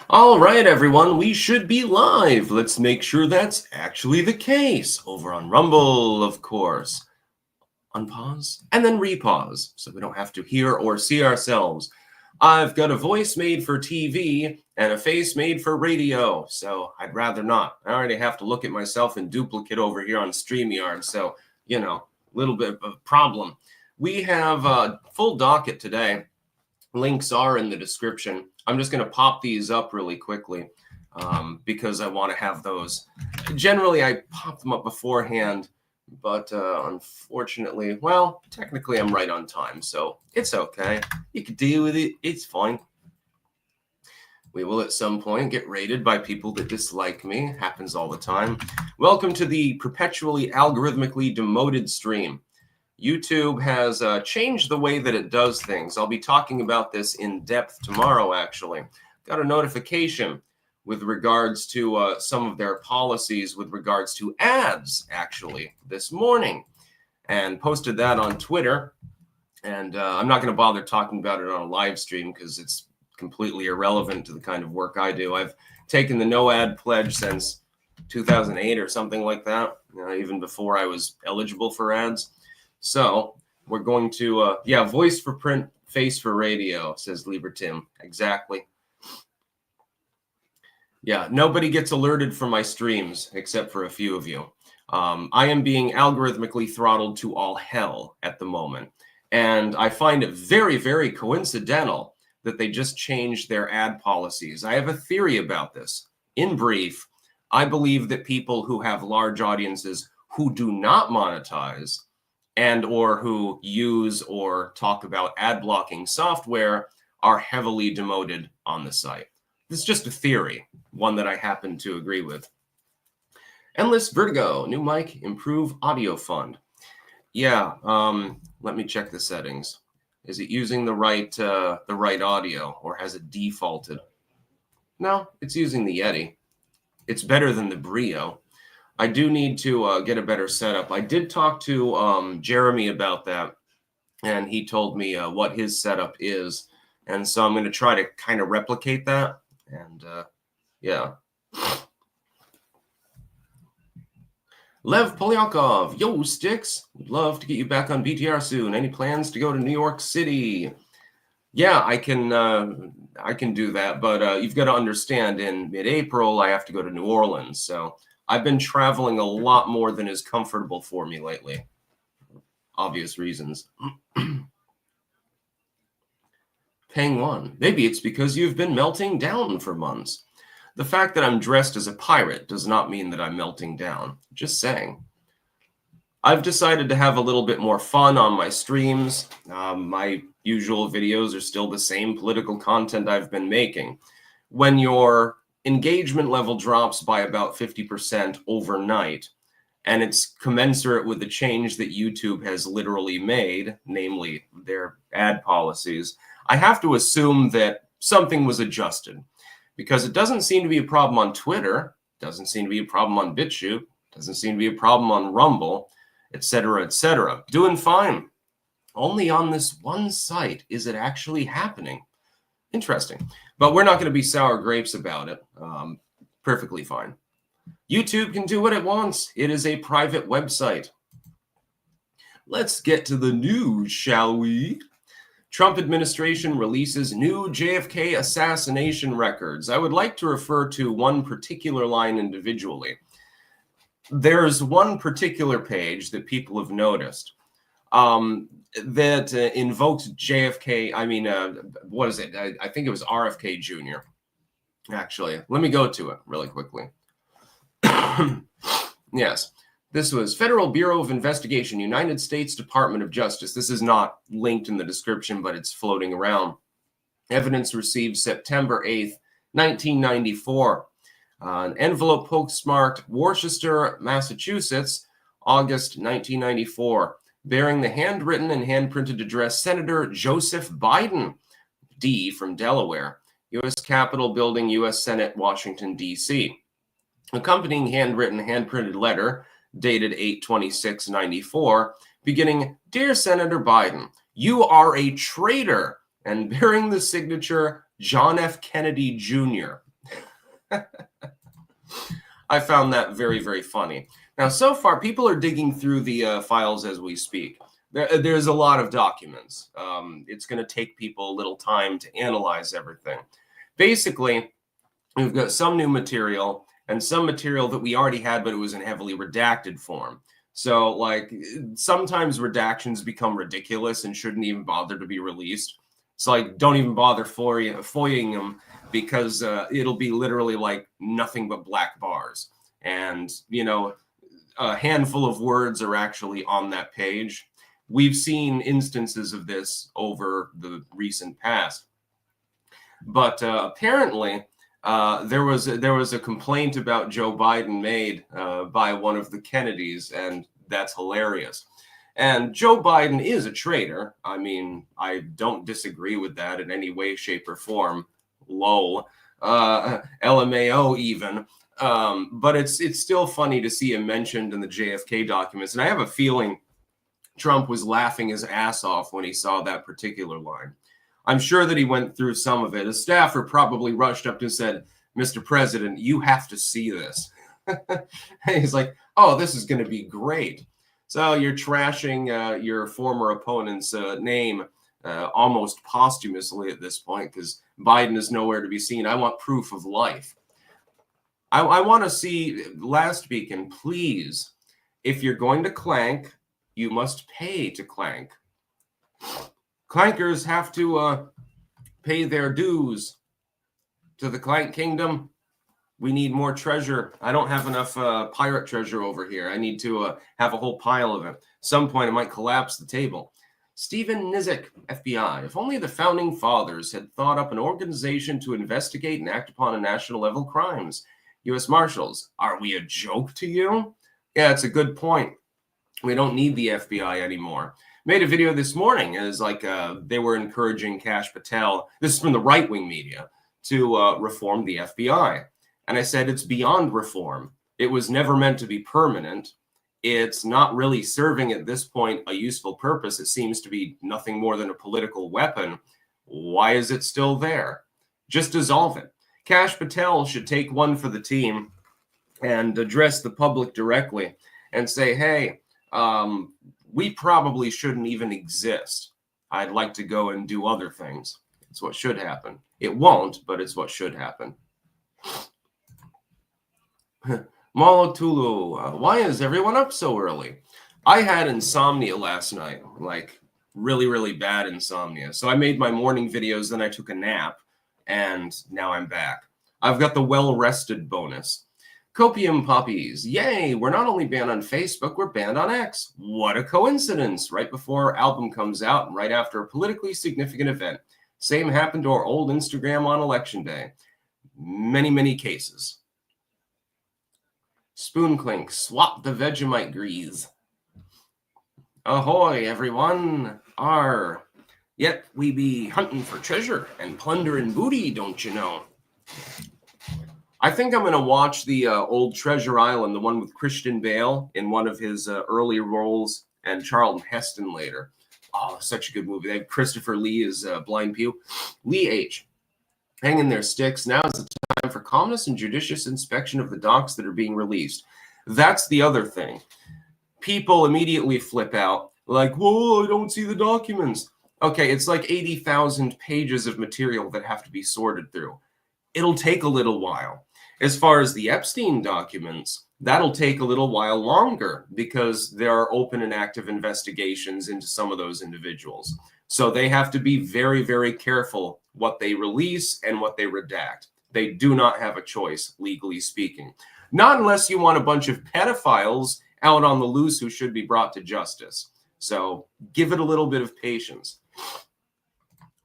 All right, everyone, we should be live. Let's make sure that's actually the case. Over on Rumble, of course. Unpause and then repause so we don't have to hear or see ourselves. I've got a voice made for TV and a face made for radio, so I'd rather not. I already have to look at myself in duplicate over here on StreamYard, so, a little bit of a problem. We have a full docket today. Links are in the description. I'm just going to pop these up really quickly because I want to have those. Generally, I pop them up beforehand, but unfortunately, well, technically I'm right on time, so it's okay. You can deal with it. It's fine. We will at some point get rated by people that dislike me. It happens all the time. Welcome to the perpetually algorithmically demoted stream. YouTube has changed the way that it does things. I'll be talking about this in depth tomorrow, actually. Got a notification with regards to some of their policies with regards to ads, actually, this morning, and posted that on Twitter. And I'm not going to bother talking about it on a live stream because it's completely irrelevant to the kind of work I do. I've taken the no ad pledge since 2008 or something like that, even before I was eligible for ads. So we're going to, voice for print, face for radio, says Lieber Tim. Exactly. Yeah, nobody gets alerted from my streams except for a few of you. I am being algorithmically throttled to all hell at the moment. And I find it very, very coincidental that they just changed their ad policies. I have a theory about this. In brief, I believe that people who have large audiences who do not monetize and or who use or talk about ad blocking software are heavily demoted on the site. This is just a theory, one that I happen to agree with. Endless Vertigo, new mic, improve audio fund. Yeah, let me check the settings. Is it using the right audio, or has it defaulted? No, it's using the Yeti. It's better than the Brio. I do need to get a better setup. I did talk to Jeremy about that, and he told me what his setup is. And so I'm going to try to kind of replicate that. And yeah. Lev Polyakov, yo, Stix. Would love to get you back on BTR soon. Any plans to go to New York City? Yeah, I can do that, but you've got to understand, in mid-April, I have to go to New Orleans. So I've been traveling a lot more than is comfortable for me lately. Obvious reasons. Peng 1. Maybe it's because you've been melting down for months. The fact that I'm dressed as a pirate does not mean that I'm melting down. Just saying. I've decided to have a little bit more fun on my streams. My usual videos are still the same political content I've been making. When your engagement level drops by about 50% overnight, and it's commensurate with the change that YouTube has literally made, namely their ad policies, I have to assume that something was adjusted, because it doesn't seem to be a problem on Twitter, doesn't seem to be a problem on BitChute, doesn't seem to be a problem on Rumble, etc., etc. Doing fine. Only on this one site is it actually happening. Interesting. But we're not going to be sour grapes about it. Perfectly fine. YouTube can do what it wants. It is a private website. Let's get to the news, shall we? Trump administration releases new JFK assassination records. I would like to refer to one particular line individually. There's one particular page that people have noticed that invokes JFK. I mean, what is it? I think it was RFK Jr. Actually, let me go to it really quickly. Yes, this was Federal Bureau of Investigation, United States Department of Justice. This is not linked in the description, but it's floating around. Evidence received September 8th, 1994. An envelope postmarked Worcester, Massachusetts, August 1994, bearing the handwritten and hand-printed address Senator Joseph Biden, D, from Delaware, U.S. Capitol Building, U.S. Senate, Washington, D.C. Accompanying handwritten, hand-printed letter dated 8/26/94, beginning, Dear Senator Biden, you are a traitor, and bearing the signature John F. Kennedy Jr. I found that very, very funny. Now, so far, people are digging through the files as we speak. There's a lot of documents. It's going to take people a little time to analyze everything. Basically, we've got some new material and some material that we already had, but it was in heavily redacted form. So, like, sometimes redactions become ridiculous and shouldn't even bother to be released. So, like, don't even bother foying them, because it'll be literally like nothing but black bars. And, you know, a handful of words are actually on that page. We've seen instances of this over the recent past. But apparently, there was a complaint about Joe Biden made by one of the Kennedys, and that's hilarious. And Joe Biden is a traitor. I mean, I don't disagree with that in any way, shape, or form. Lol. LMAO even. But it's still funny to see him mentioned in the JFK documents. And I have a feeling Trump was laughing his ass off when he saw that particular line. I'm sure that he went through some of it. A staffer probably rushed up and said, "Mr. President, you have to see this." And he's like, "Oh, this is going to be great." So you're trashing your former opponent's name almost posthumously at this point, because Biden is nowhere to be seen. I want proof of life. I want to see Last Beacon, please. If you're going to clank, you must pay to clank. Clankers have to pay their dues to the Clank Kingdom. We need more treasure. I don't have enough pirate treasure over here. I need to have a whole pile of it. At some point, it might collapse the table. Stephen Nizick, FBI. If only the founding fathers had thought up an organization to investigate and act upon national level crimes. U.S. Marshals, are we a joke to you? Yeah, it's a good point. We don't need the FBI anymore. Made a video this morning as like they were encouraging Kash Patel, this is from the right-wing media, to reform the FBI. And I said, it's beyond reform. It was never meant to be permanent. It's not really serving at this point a useful purpose. It seems to be nothing more than a political weapon. Why is it still there? Just dissolve it. Kash Patel should take one for the team and address the public directly and say, hey, we probably shouldn't even exist. I'd like to go and do other things. It's what should happen. It won't, but it's what should happen. Molotulu, why is everyone up so early? I had insomnia last night, like really, really bad insomnia. So I made my morning videos, then I took a nap, and now I'm back. I've got the well-rested bonus. Copium Puppies, yay, we're not only banned on Facebook, we're banned on X. What a coincidence, right before our album comes out and right after a politically significant event. Same happened to our old Instagram on Election Day. Many, many cases. Spoon Clink, swap the Vegemite grease. Ahoy, everyone. Arr. Yet we be hunting for treasure and plunder and booty, don't you know? I think I'm going to watch the old Treasure Island, the one with Christian Bale in one of his early roles, and Charlton Heston later. Oh, such a good movie. They have Christopher Lee as Blind Pew. Lee H. Hang in there, Stix. Now is the time for calmness and judicious inspection of the docs that are being released. That's the other thing. People immediately flip out, like, whoa, I don't see the documents. Okay, it's like 80,000 pages of material that have to be sorted through. It'll take a little while. As far as the Epstein documents, that'll take a little while longer because there are open and active investigations into some of those individuals. So they have to be very, very careful what they release and what they redact. They do not have a choice, legally speaking. Not unless you want a bunch of pedophiles out on the loose who should be brought to justice. So give it a little bit of patience.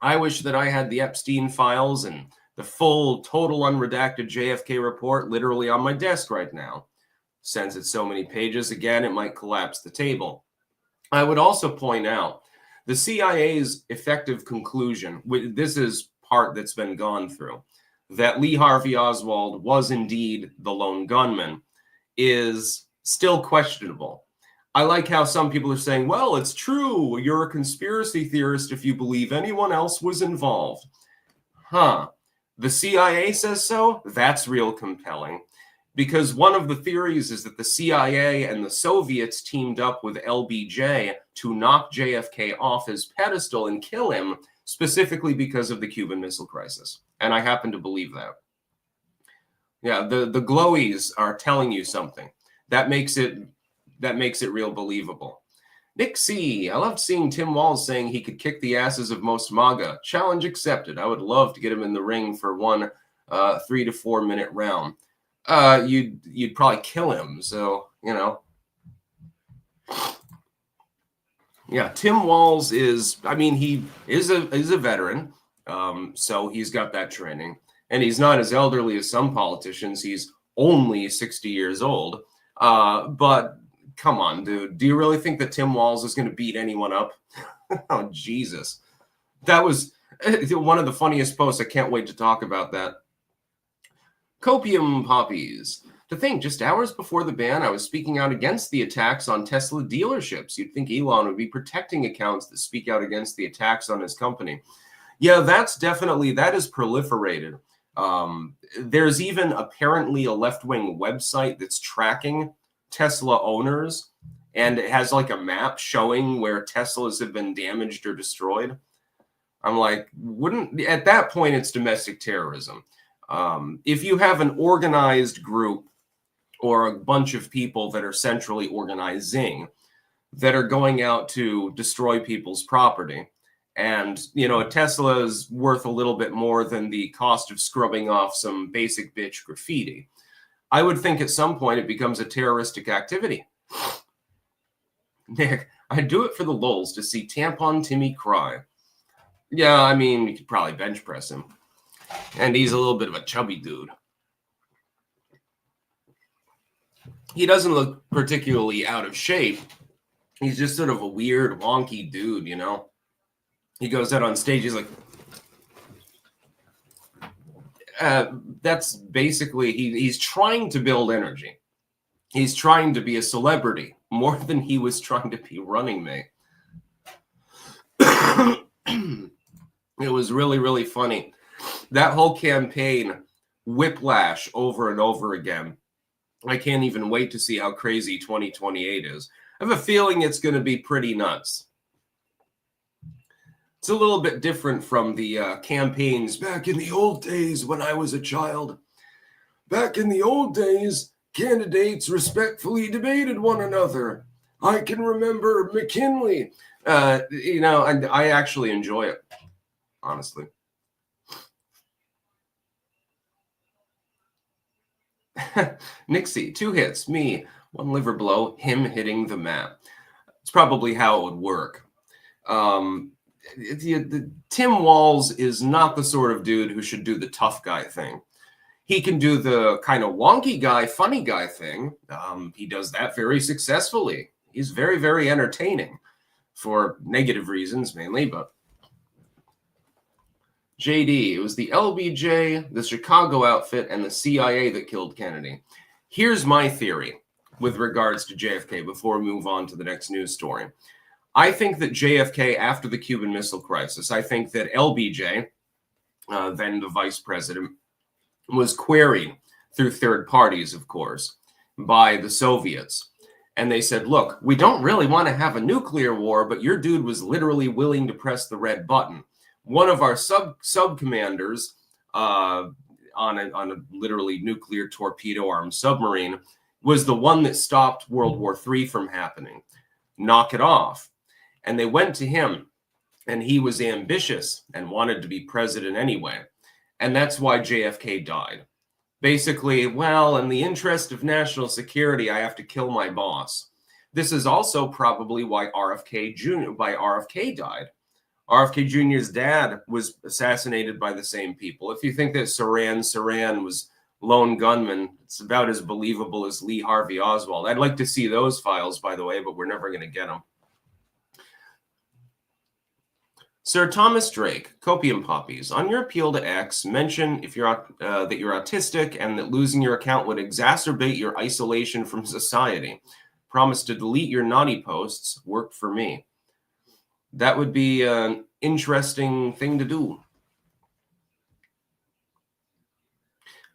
I wish that I had the Epstein files and the full, total unredacted JFK report literally on my desk right now. Since it's so many pages, again, it might collapse the table. I would also point out the CIA's effective conclusion, this is part that's been gone through, that Lee Harvey Oswald was indeed the lone gunman, is still questionable. I like how some people are saying, well, it's true. You're a conspiracy theorist if you believe anyone else was involved. Huh. The CIA says so? That's real compelling. Because one of the theories is that the CIA and the Soviets teamed up with LBJ to knock JFK off his pedestal and kill him, specifically because of the Cuban Missile Crisis. And I happen to believe that. Yeah, the glowies are telling you something. That makes it real believable. Nick C. I loved seeing Tim Walz saying he could kick the asses of most MAGA. Challenge accepted. I would love to get him in the ring for one 3 to 4 minute round. You'd probably kill him. So, you know. Yeah, Tim Walz is, I mean, he is a veteran. So he's got that training. And he's not as elderly as some politicians. He's only 60 years old. But come on, dude. Do you really think that Tim Walz is going to beat anyone up? Oh, Jesus. That was one of the funniest posts. I can't wait to talk about that. Copium poppies. To think, just hours before the ban, I was speaking out against the attacks on Tesla dealerships. You'd think Elon would be protecting accounts that speak out against the attacks on his company. Yeah, that is proliferated. There's even apparently a left-wing website that's tracking Tesla owners, and it has like a map showing where Teslas have been damaged or destroyed. I'm like, at that point, it's domestic terrorism. If you have an organized group or a bunch of people that are centrally organizing that are going out to destroy people's property, and, you know, a Tesla is worth a little bit more than the cost of scrubbing off some basic bitch graffiti, I would think at some point it becomes a terroristic activity. Nick, I'd do it for the lulz to see Tampon Timmy cry. Yeah, I mean, you could probably bench press him. And he's a little bit of a chubby dude. He doesn't look particularly out of shape. He's just sort of a weird, wonky dude, you know? He goes out on stage, he's like... that's basically... He's trying to build energy. He's trying to be a celebrity more than he was trying to be running mate. It was really, really funny. That whole campaign, whiplash over and over again. I can't even wait to see how crazy 2028 is. I have a feeling it's going to be pretty nuts. It's a little bit different from the campaigns back in the old days when I was a child. Back in the old days, candidates respectfully debated one another. I can remember McKinley. You know, and I actually enjoy it, honestly. Nixie, 2 hits, me, 1 liver blow, him hitting the map. It's probably how it would work. Tim Walz is not the sort of dude who should do the tough guy thing. He can do the kind of wonky guy, funny guy thing. He does that very successfully. He's very, very entertaining for negative reasons mainly, but JD, it was the LBJ, the Chicago outfit, and the CIA that killed Kennedy. Here's my theory with regards to JFK before we move on to the next news story. I think that JFK, after the Cuban Missile Crisis, I think that LBJ, then the vice president, was queried through third parties, of course, by the Soviets. And they said, look, we don't really want to have a nuclear war, but your dude was literally willing to press the red button. One of our sub-commanders on a literally nuclear torpedo-armed submarine was the one that stopped World War III from happening. Knock it off. And they went to him, and he was ambitious and wanted to be president anyway. And that's why JFK died. Basically, well, in the interest of national security, I have to kill my boss. This is also probably why RFK died. RFK Jr.'s dad was assassinated by the same people. If you think that Saran was lone gunman, it's about as believable as Lee Harvey Oswald. I'd like to see those files, by the way, but we're never going to get them. Sir Thomas Drake, Copium Poppies, on your appeal to X, mention if you're that you're autistic and that losing your account would exacerbate your isolation from society. Promise to delete your naughty posts. Worked for me. That would be an interesting thing to do.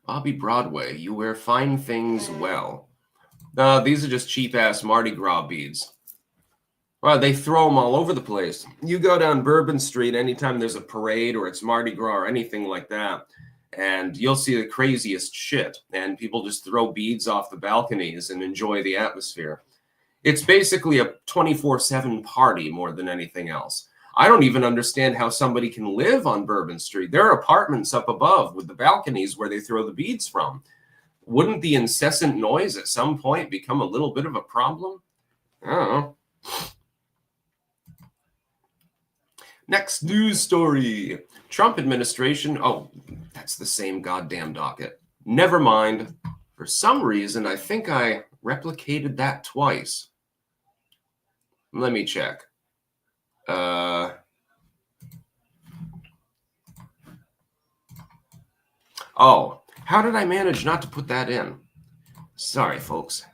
Bobby Broadway, you wear fine things well. These are just cheap-ass Mardi Gras beads. Well, they throw them all over the place. You go down Bourbon Street anytime there's a parade or it's Mardi Gras or anything like that, and you'll see the craziest shit. And people just throw beads off the balconies and enjoy the atmosphere. It's basically a 24/7 party more than anything else. I don't even understand how somebody can live on Bourbon Street. There are apartments up above with the balconies where they throw the beads from. Wouldn't the incessant noise at some point become a little bit of a problem? I don't know. Next news story. Trump administration. Oh, that's the same goddamn docket. Never mind. For some reason, I think I replicated that twice. Let me check. Oh, how did I manage not to put that in? Sorry, folks.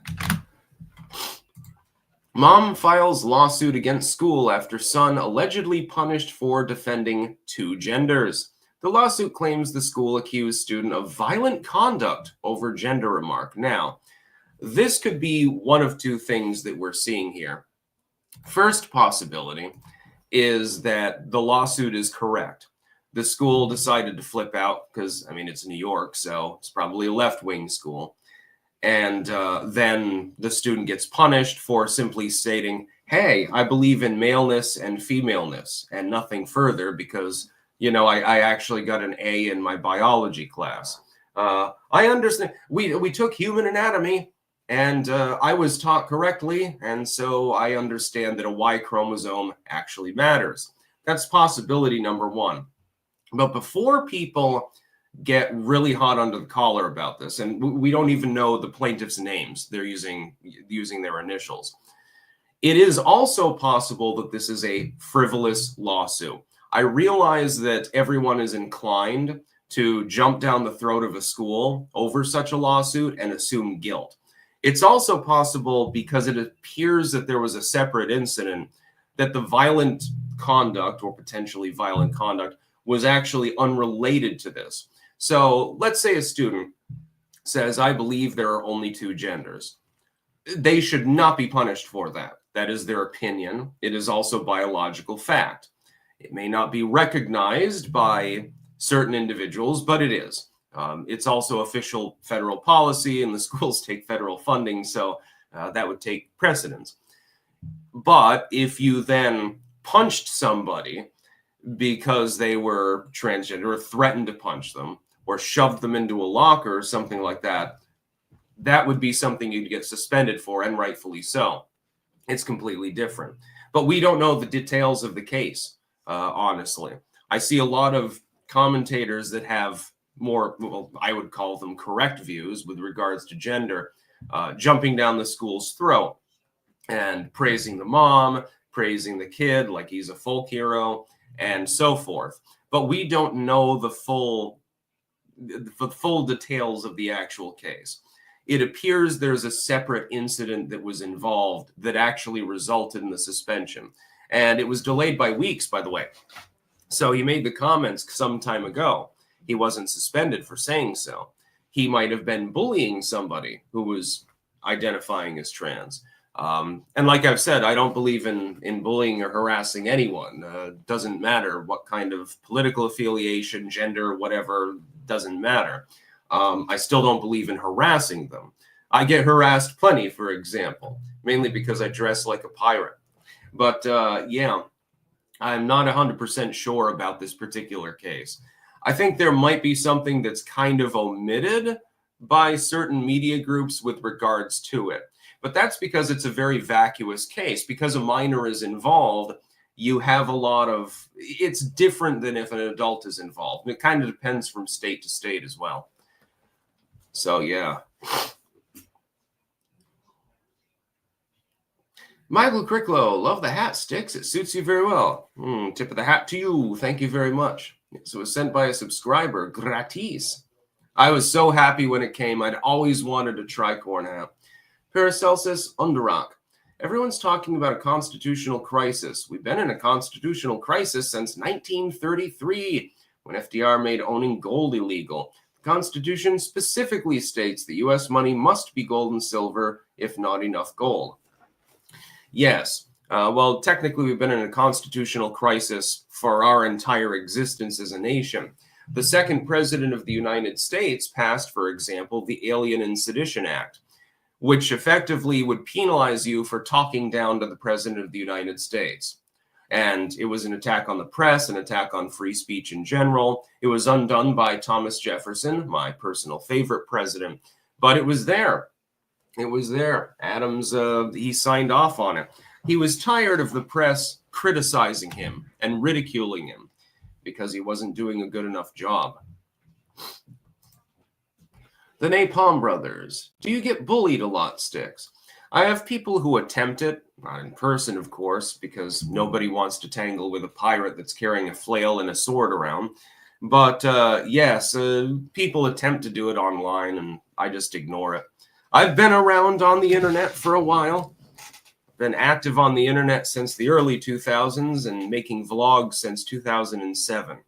Mom files lawsuit against school after son allegedly punished for defending two genders. The lawsuit claims the school accused student of violent conduct over gender remark. Now, this could be one of two things that we're seeing here. First possibility is that the lawsuit is correct. The school decided to flip out because, I mean, it's New York, so it's probably a left-wing school. And then the student gets punished for simply stating, hey, I believe in maleness and femaleness and nothing further because, you know, I actually got an A in my biology class. I understand. We took human anatomy and I was taught correctly. And so I understand that a Y chromosome actually matters. That's possibility number one. But before people get really hot under the collar about this, and we don't even know the plaintiffs' names. They're using their initials. It is also possible that this is a frivolous lawsuit. I realize that everyone is inclined to jump down the throat of a school over such a lawsuit and assume guilt. It's also possible because it appears that there was a separate incident that the violent conduct or potentially violent conduct was actually unrelated to this. So let's say a student says, I believe there are only two genders. They should not be punished for that. That is their opinion. It is also biological fact. It may not be recognized by certain individuals, but it is. It's also official federal policy, and the schools take federal funding, so that would take precedence. But if you then punched somebody because they were transgender or threatened to punch them, or shoved them into a locker or something like that, that would be something you'd get suspended for, and rightfully so. It's completely different. But we don't know the details of the case, honestly. I see a lot of commentators that have more, well, I would call them correct views with regards to gender, jumping down the school's throat and praising the mom, praising the kid like he's a folk hero, and so forth. But we don't know the full details of the actual case. It appears there's a separate incident that was involved that actually resulted in the suspension. And it was delayed by weeks, by the way. So he made the comments some time ago. He wasn't suspended for saying so. He might have been bullying somebody who was identifying as trans. And like I've said, I don't believe in bullying or harassing anyone. Doesn't matter what kind of political affiliation, gender, whatever, doesn't matter. I still don't believe in harassing them. I get harassed plenty, for example, mainly because I dress like a pirate. But yeah, I'm not 100% sure about this particular case. I think there might be something that's kind of omitted by certain media groups with regards to it. But that's because it's a very vacuous case. Because a minor is involved, you have a lot of, it's different than if an adult is involved. It kind of depends from state to state as well. So, yeah. Michael Cricklow, love the hat, Stix. It suits you very well. Tip of the hat to you. Thank you very much. So it was sent by a subscriber, gratis. I was so happy when it came. I'd always wanted a tricorn hat. Paracelsus Underrock. Everyone's talking about a constitutional crisis. We've been in a constitutional crisis since 1933, when FDR made owning gold illegal. Constitution specifically states that U.S. money must be gold and silver, if not enough gold. Yes. Well, technically, we've been in a constitutional crisis for our entire existence as a nation. The second president of the United States passed, for example, the Alien and Sedition Act, which effectively would penalize you for talking down to the president of the United States. And it was an attack on the press, an attack on free speech in general. It was undone by Thomas Jefferson, my personal favorite president, but it was there. It was there. Adams, he signed off on it. He was tired of the press criticizing him and ridiculing him because he wasn't doing a good enough job. The Napalm Brothers. Do you get bullied a lot, Stix? I have people who attempt it, not in person, of course, because nobody wants to tangle with a pirate that's carrying a flail and a sword around. But yes, people attempt to do it online, and I just ignore it. I've been around on the internet for a while. Been active on the internet since the early 2000s and making vlogs since 2007.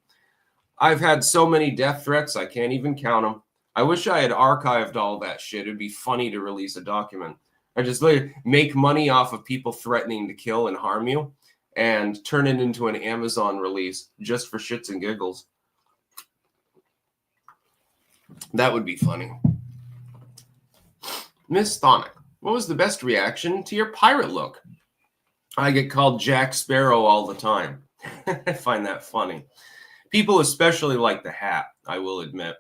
I've had so many death threats, I can't even count them. I wish I had archived all that shit. It'd be funny to release a document. I just make money off of people threatening to kill and harm you and turn it into an Amazon release just for shits and giggles. That would be funny. Miss Thonic, what was the best reaction to your pirate look? I get called Jack Sparrow all the time. I find that funny. People especially like the hat, I will admit.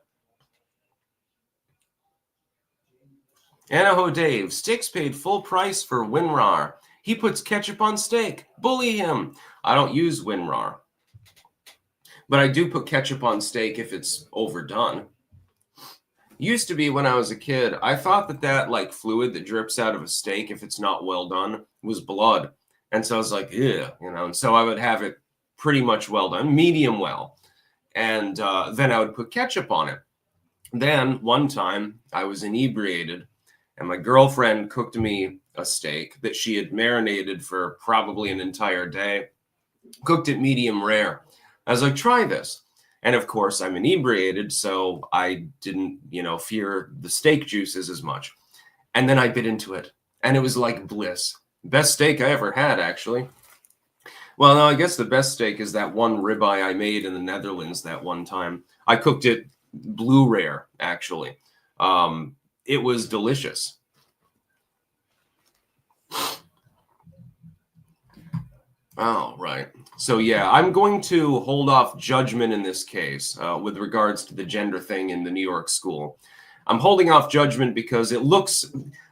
Anaho Dave, Stix paid full price for WinRAR. He puts ketchup on steak. Bully him. I don't use WinRAR. But I do put ketchup on steak if it's overdone. Used to be when I was a kid, I thought that like fluid that drips out of a steak, if it's not well done, was blood. And so I was like, yeah, and so I would have it pretty much well done, medium well. And then I would put ketchup on it. Then one time I was inebriated and my girlfriend cooked me a steak that she had marinated for probably an entire day, cooked it medium rare. I was like, try this. And of course, I'm inebriated, so I didn't, fear the steak juices as much. And then I bit into it, and it was like bliss. Best steak I ever had, actually. Well, no, I guess the best steak is that one ribeye I made in the Netherlands that one time. I cooked it blue rare, actually. It was delicious. Oh, right. So, yeah, I'm going to hold off judgment in this case with regards to the gender thing in the New York school. I'm holding off judgment because it looks,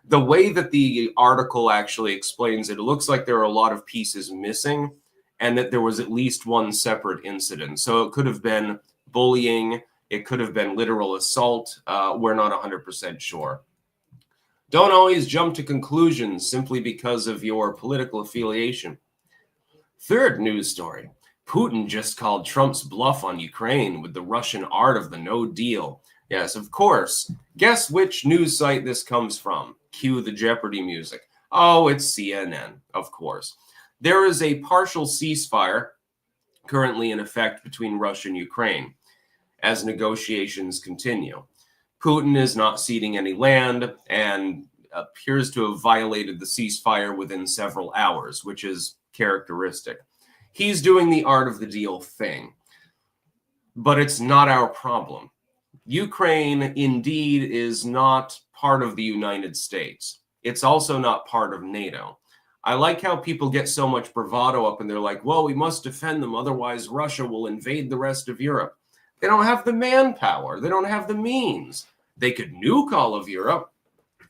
the way that the article actually explains it, it looks like there are a lot of pieces missing and that there was at least one separate incident. So it could have been bullying. It could have been literal assault. We're not 100% sure. Don't always jump to conclusions simply because of your political affiliation. Third news story. Putin just called Trump's bluff on Ukraine with the Russian art of the no deal. Yes, of course. Guess which news site this comes from? Cue the Jeopardy music. Oh, it's CNN, of course. There is a partial ceasefire currently in effect between Russia and Ukraine as negotiations continue. Putin is not ceding any land and appears to have violated the ceasefire within several hours, which is characteristic. He's doing the art of the deal thing, but it's not our problem. Ukraine indeed is not part of the United States. It's also not part of NATO. I like how people get so much bravado up and they're like, well, we must defend them, otherwise Russia will invade the rest of Europe. They don't have the manpower. They don't have the means. They could nuke all of Europe.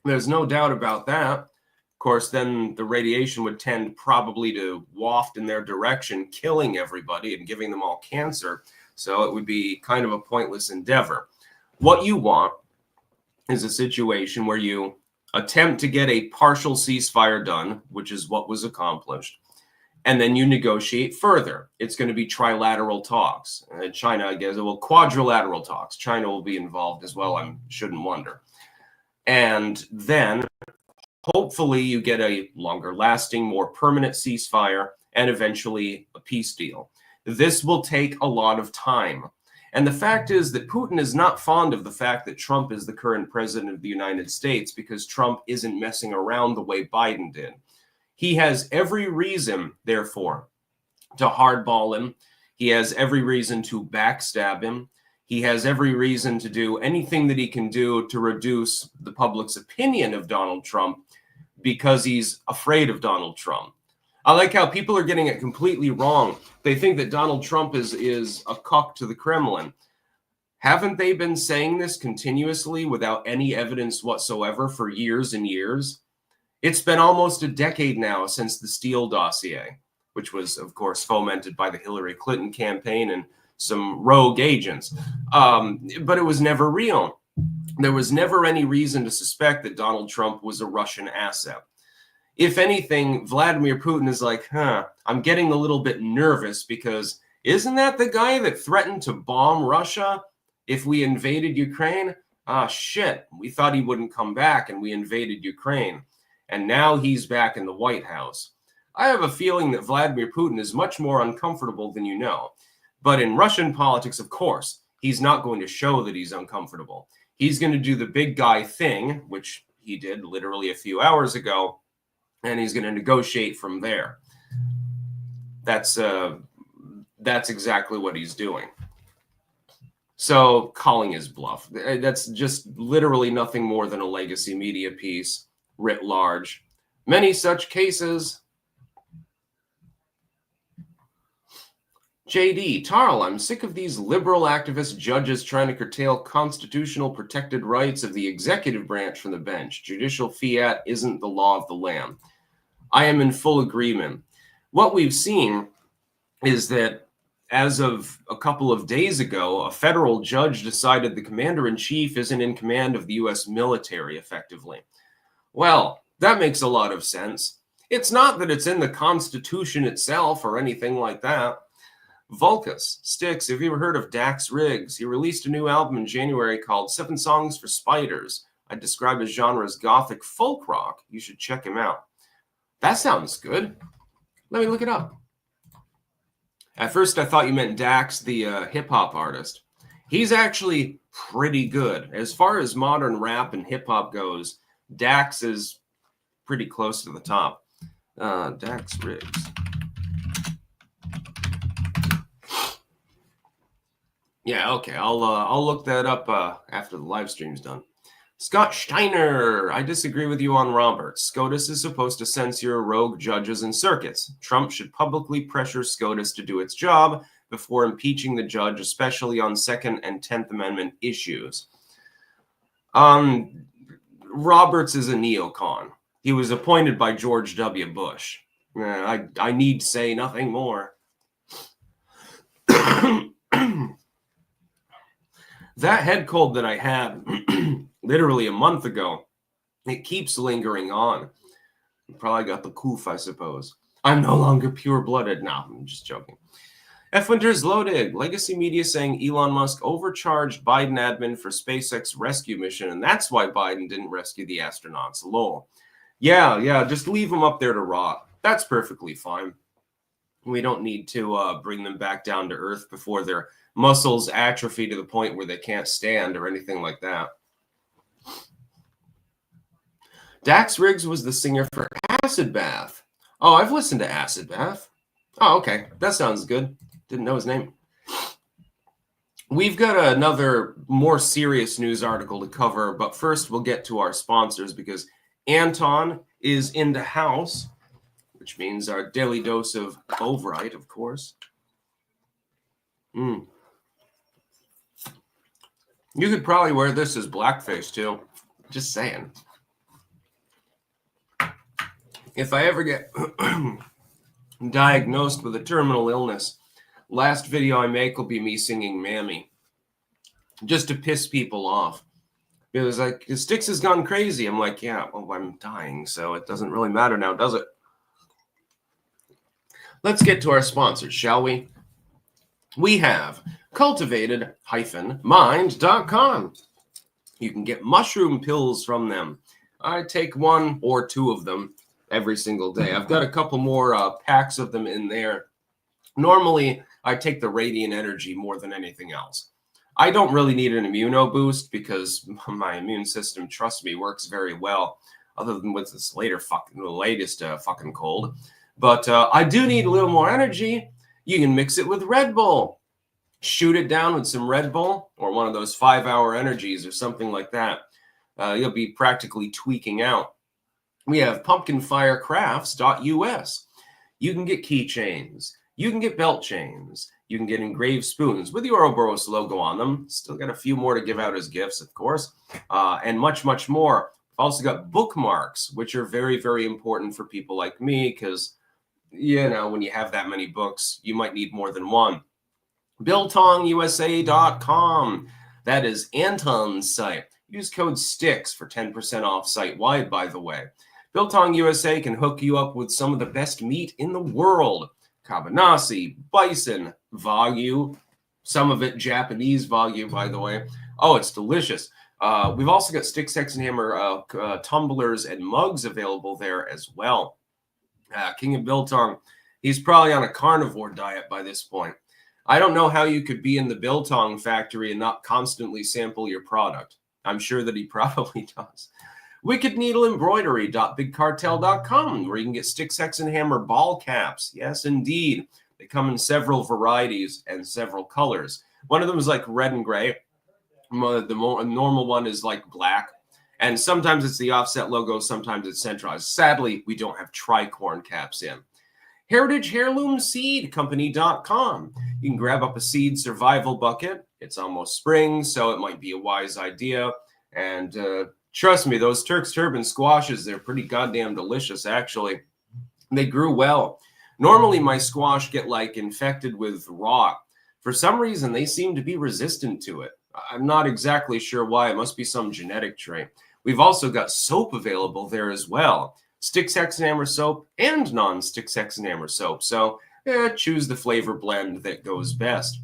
There's no doubt about that. Of course, then the radiation would tend probably to waft in their direction, killing everybody and giving them all cancer. So it would be kind of a pointless endeavor. What you want is a situation where you attempt to get a partial ceasefire done, which is what was accomplished, and then you negotiate further. It's going to be trilateral talks. China, I guess, well, quadrilateral talks. China will be involved as well, I shouldn't wonder. And then hopefully you get a longer lasting, more permanent ceasefire and eventually a peace deal. This will take a lot of time. And the fact is that Putin is not fond of the fact that Trump is the current president of the United States, because Trump isn't messing around the way Biden did. He has every reason, therefore, to hardball him. He has every reason to backstab him. He has every reason to do anything that he can do to reduce the public's opinion of Donald Trump, because he's afraid of Donald Trump. I like how people are getting it completely wrong. They think that Donald Trump is a cuck to the Kremlin. Haven't they been saying this continuously without any evidence whatsoever for years and years? It's been almost a decade now since the Steele dossier, which was, of course, fomented by the Hillary Clinton campaign and some rogue agents. But it was never real. There was never any reason to suspect that Donald Trump was a Russian asset. If anything, Vladimir Putin is like, I'm getting a little bit nervous, because isn't that the guy that threatened to bomb Russia if we invaded Ukraine? Ah, shit. We thought he wouldn't come back, and we invaded Ukraine. And now he's back in the White House. I have a feeling that Vladimir Putin is much more uncomfortable than you know. But in Russian politics, of course, he's not going to show that he's uncomfortable. He's going to do the big guy thing, which he did literally a few hours ago, and he's going to negotiate from there. That's exactly what he's doing. So calling his bluff, that's just literally nothing more than a legacy media piece writ large. Many such cases. JD, Tarl, I'm sick of these liberal activist judges trying to curtail constitutional protected rights of the executive branch from the bench. Judicial fiat isn't the law of the land. I am in full agreement. What we've seen is that as of a couple of days ago, a federal judge decided the commander-in-chief isn't in command of the U.S. military effectively. Well, that makes a lot of sense. It's not that it's in the Constitution itself or anything like that. Vulcus, Stix, have you ever heard of Dax Riggs? He released a new album in January called 7 Songs for Spiders. I describe his genre as gothic folk rock. You should check him out. That sounds good. Let me look it up. At first, I thought you meant Dax, the hip-hop artist. He's actually pretty good. As far as modern rap and hip-hop goes, Dax is pretty close to the top. Dax Riggs. Yeah, okay. I'll look that up after the live stream's done. Scott Steiner, I disagree with you on Roberts. SCOTUS is supposed to censure rogue judges and circuits. Trump should publicly pressure SCOTUS to do its job before impeaching the judge, especially on Second and 10th Amendment issues. Roberts is a neocon. He was appointed by George W. Bush. I need say nothing more. That head cold that I had literally a month ago, it keeps lingering on. Probably got the coof, I suppose. I'm no longer pure-blooded. No, I'm just joking. F. Winters loaded. Legacy media saying Elon Musk overcharged Biden admin for SpaceX rescue mission, and that's why Biden didn't rescue the astronauts. Lol. Yeah, just leave them up there to rot. That's perfectly fine. We don't need to bring them back down to Earth before their muscles atrophy to the point where they can't stand or anything like that. Dax Riggs was the singer for Acid Bath. Oh, I've listened to Acid Bath. Oh, okay. That sounds good. Didn't know his name. We've got another more serious news article to cover, but first we'll get to our sponsors because Anton is in the house, which means our daily dose of Bovrite, of course. You could probably wear this as blackface, too. Just saying. If I ever get diagnosed with a terminal illness, last video I make will be me singing Mammy. Just to piss people off. It was like, Stix has gone crazy. I'm like, yeah, well, I'm dying, so it doesn't really matter now, does it? Let's get to our sponsors, shall we? We have cultivated-mind.com. You can get mushroom pills from them. I take 1 or 2 of them every single day. I've got a couple more packs of them in there. Normally, I take the Radiant Energy more than anything else. I don't really need an immuno boost because my immune system, trust me, works very well, other than with this latest fucking cold. But I do need a little more energy. You can mix it with Red Bull. Shoot it down with some Red Bull or one of those 5-hour energies or something like that. You'll be practically tweaking out. We have pumpkinfirecrafts.us. You can get keychains. You can get belt chains. You can get engraved spoons with the Ouroboros logo on them. Still got a few more to give out as gifts, of course, and much, much more. I've also got bookmarks, which are very, very important for people like me because, you know, when you have that many books, you might need more than one. BiltongUSA.com. That is Anton's site. Use code STIX for 10% off site-wide, by the way. Biltong USA can hook you up with some of the best meat in the world. Cabanasi, bison, Wagyu, some of it Japanese Wagyu, by the way. Oh, it's delicious. We've also got Stix, Hex, and Hammer tumblers and mugs available there as well. King of Biltong, he's probably on a carnivore diet by this point. I don't know how you could be in the Biltong factory and not constantly sample your product. I'm sure that he probably does. wickedneedleembroidery.bigcartel.com, where you can get Stix, Hex, and Hammer ball caps. Yes, indeed. They come in several varieties and several colors. One of them is like red and gray. The more normal one is like black. And sometimes it's the offset logo, sometimes it's centralized. Sadly, we don't have tricorn caps in. HeritageHeirloomSeedCompany.com. You can grab up a seed survival bucket. It's almost spring, so it might be a wise idea. And trust me, those Turk's Turban squashes, they're pretty goddamn delicious, actually. They grew well. Normally, my squash get, like, infected with rot. For some reason, they seem to be resistant to it. I'm not exactly sure why. It must be some genetic trait. We've also got soap available there as well. Stix, Hex, and Hammer soap and non-Stix, Hex, and Hammer soap. So choose the flavor blend that goes best.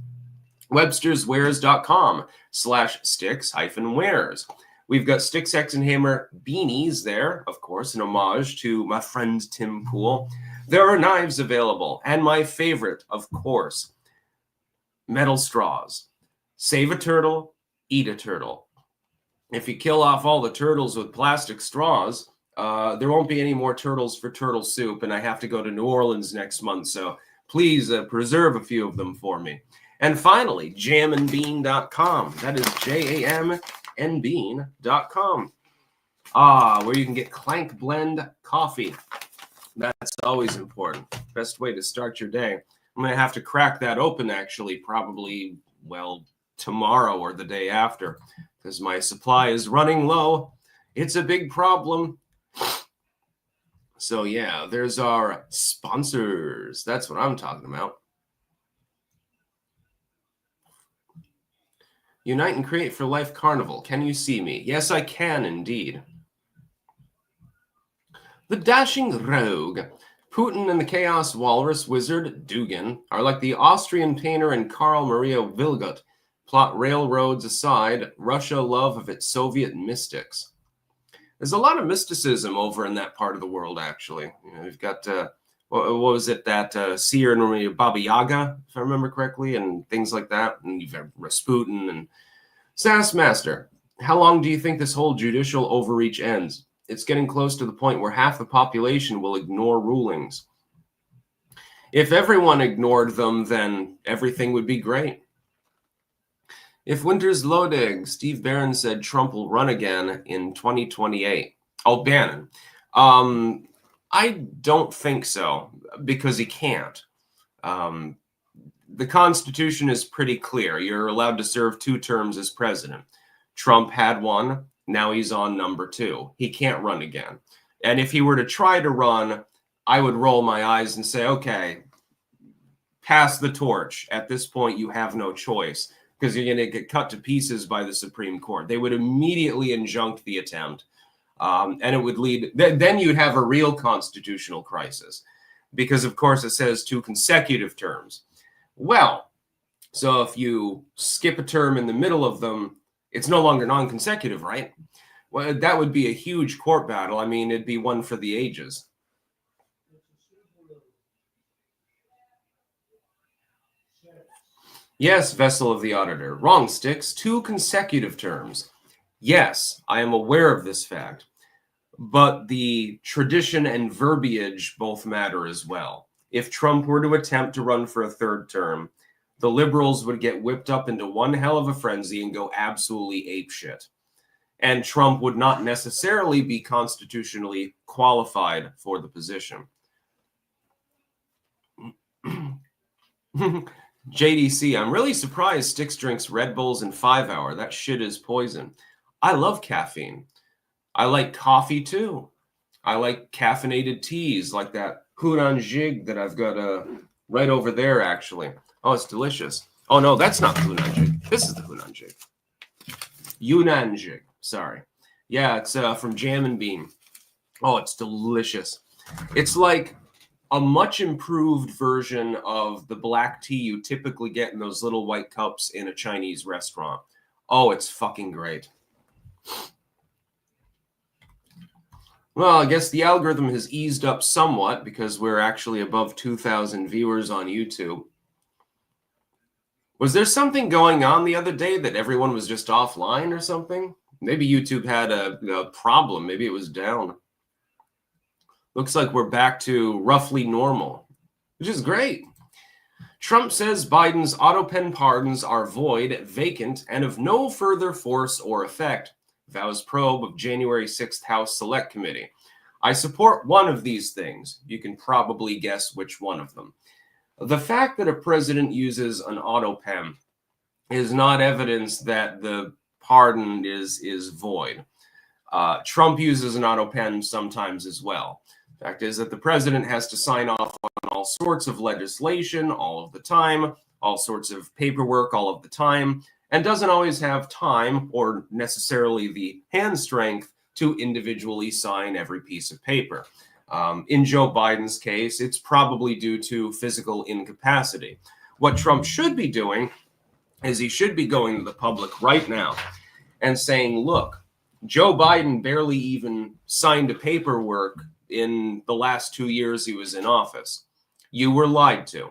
websterswares.com/Stix-wares. We've got Stix, Hex, and Hammer beanies there, of course, an homage to my friend Tim Pool. There are knives available, and my favorite, of course, metal straws. Save a turtle, eat a turtle. If you kill off all the turtles with plastic straws, there won't be any more turtles for turtle soup, and I have to go to New Orleans next month, so please preserve a few of them for me. And finally, jamandbean.com. That is jamandbean.com. Where you can get Clank Blend coffee. That's always important. Best way to start your day. I'm going to have to crack that open, actually, probably, well, tomorrow or the day after, because my supply is running low. It's a big problem. So, yeah, there's our sponsors. That's what I'm talking about. Unite and Create for Life Carnival. Can you see me? Yes, I can indeed. The Dashing Rogue. Putin and the Chaos Walrus Wizard, Dugan, are like the Austrian painter and Karl Maria Wilgut. Plot railroads aside, Russia love of its Soviet mystics. There's a lot of mysticism over in that part of the world, actually. You know, we've got, what was it, that seer and Baba Yaga, if I remember correctly, and things like that. And you've got Rasputin and Sassmaster. How long do you think this whole judicial overreach ends? It's getting close to the point where half the population will ignore rulings. If everyone ignored them, then everything would be great. If winter's loading, Steve Bannon said Trump will run again in 2028. Oh, Bannon. I don't think so, because he can't. The Constitution is pretty clear. You're allowed to serve 2 terms as president. Trump had one. Now he's on number 2. He can't run again. And if he were to try to run, I would roll my eyes and say, okay, pass the torch. At this point, you have no choice because you're going to get cut to pieces by the Supreme Court. They would immediately injunct the attempt. And it would lead, then you'd have a real constitutional crisis because, of course, it says 2 consecutive terms. Well, so if you skip a term in the middle of them, it's no longer non-consecutive, right? Well, that would be a huge court battle. I mean, it'd be one for the ages. Yes, vessel of the auditor. Wrong, Stix. 2 consecutive terms. Yes, I am aware of this fact, but the tradition and verbiage both matter as well. If Trump were to attempt to run for a 3rd term, the liberals would get whipped up into one hell of a frenzy and go absolutely apeshit. And Trump would not necessarily be constitutionally qualified for the position. JDC, I'm really surprised Stix drinks Red Bulls in 5 Hour. That shit is poison. I love caffeine. I like coffee too. I like caffeinated teas like that Hunan Jig that I've got right over there, actually. Oh, it's delicious. Oh, no, that's not the Hunan Jig. This is the Hunan Jig. Yunnan Jig. Sorry. Yeah, it's from Jam and Bean. Oh, it's delicious. It's like a much improved version of the black tea you typically get in those little white cups in a Chinese restaurant. Oh, it's fucking great. Well, I guess the algorithm has eased up somewhat because we're actually above 2,000 viewers on YouTube. Was there something going on the other day that everyone was just offline or something? Maybe YouTube had a problem. Maybe it was down. Looks like we're back to roughly normal, which is great. Trump says Biden's auto pen pardons are void, vacant, and of no further force or effect. Vows probe of January 6th House Select Committee. I support one of these things. You can probably guess which one of them. The fact that a president uses an auto pen is not evidence that the pardon is void. Trump uses an auto pen sometimes as well. The fact is that the president has to sign off on all sorts of legislation all of the time, all sorts of paperwork all of the time, and doesn't always have time or necessarily the hand strength to individually sign every piece of paper. In Joe Biden's case, it's probably due to physical incapacity. What Trump should be doing is he should be going to the public right now and saying, look, Joe Biden barely even signed a paperwork in the last 2 years he was in office. You were lied to.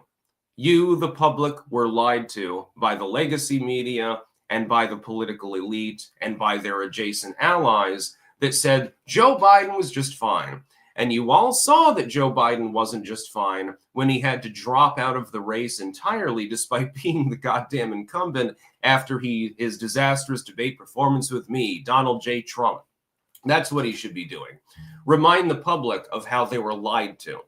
You, the public, were lied to by the legacy media and by the political elite and by their adjacent allies that said Joe Biden was just fine. And you all saw that Joe Biden wasn't just fine when he had to drop out of the race entirely despite being the goddamn incumbent after his disastrous debate performance with me, Donald J. Trump. That's what he should be doing. Remind the public of how they were lied to.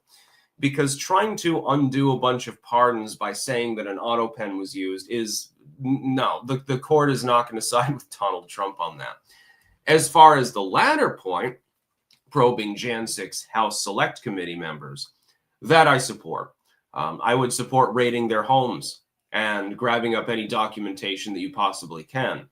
Because trying to undo a bunch of pardons by saying that an auto pen was used is, no, the court is not going to side with Donald Trump on that. As far as the latter point, probing Jan 6 House Select Committee members, that I support. I would support raiding their homes and grabbing up any documentation that you possibly can,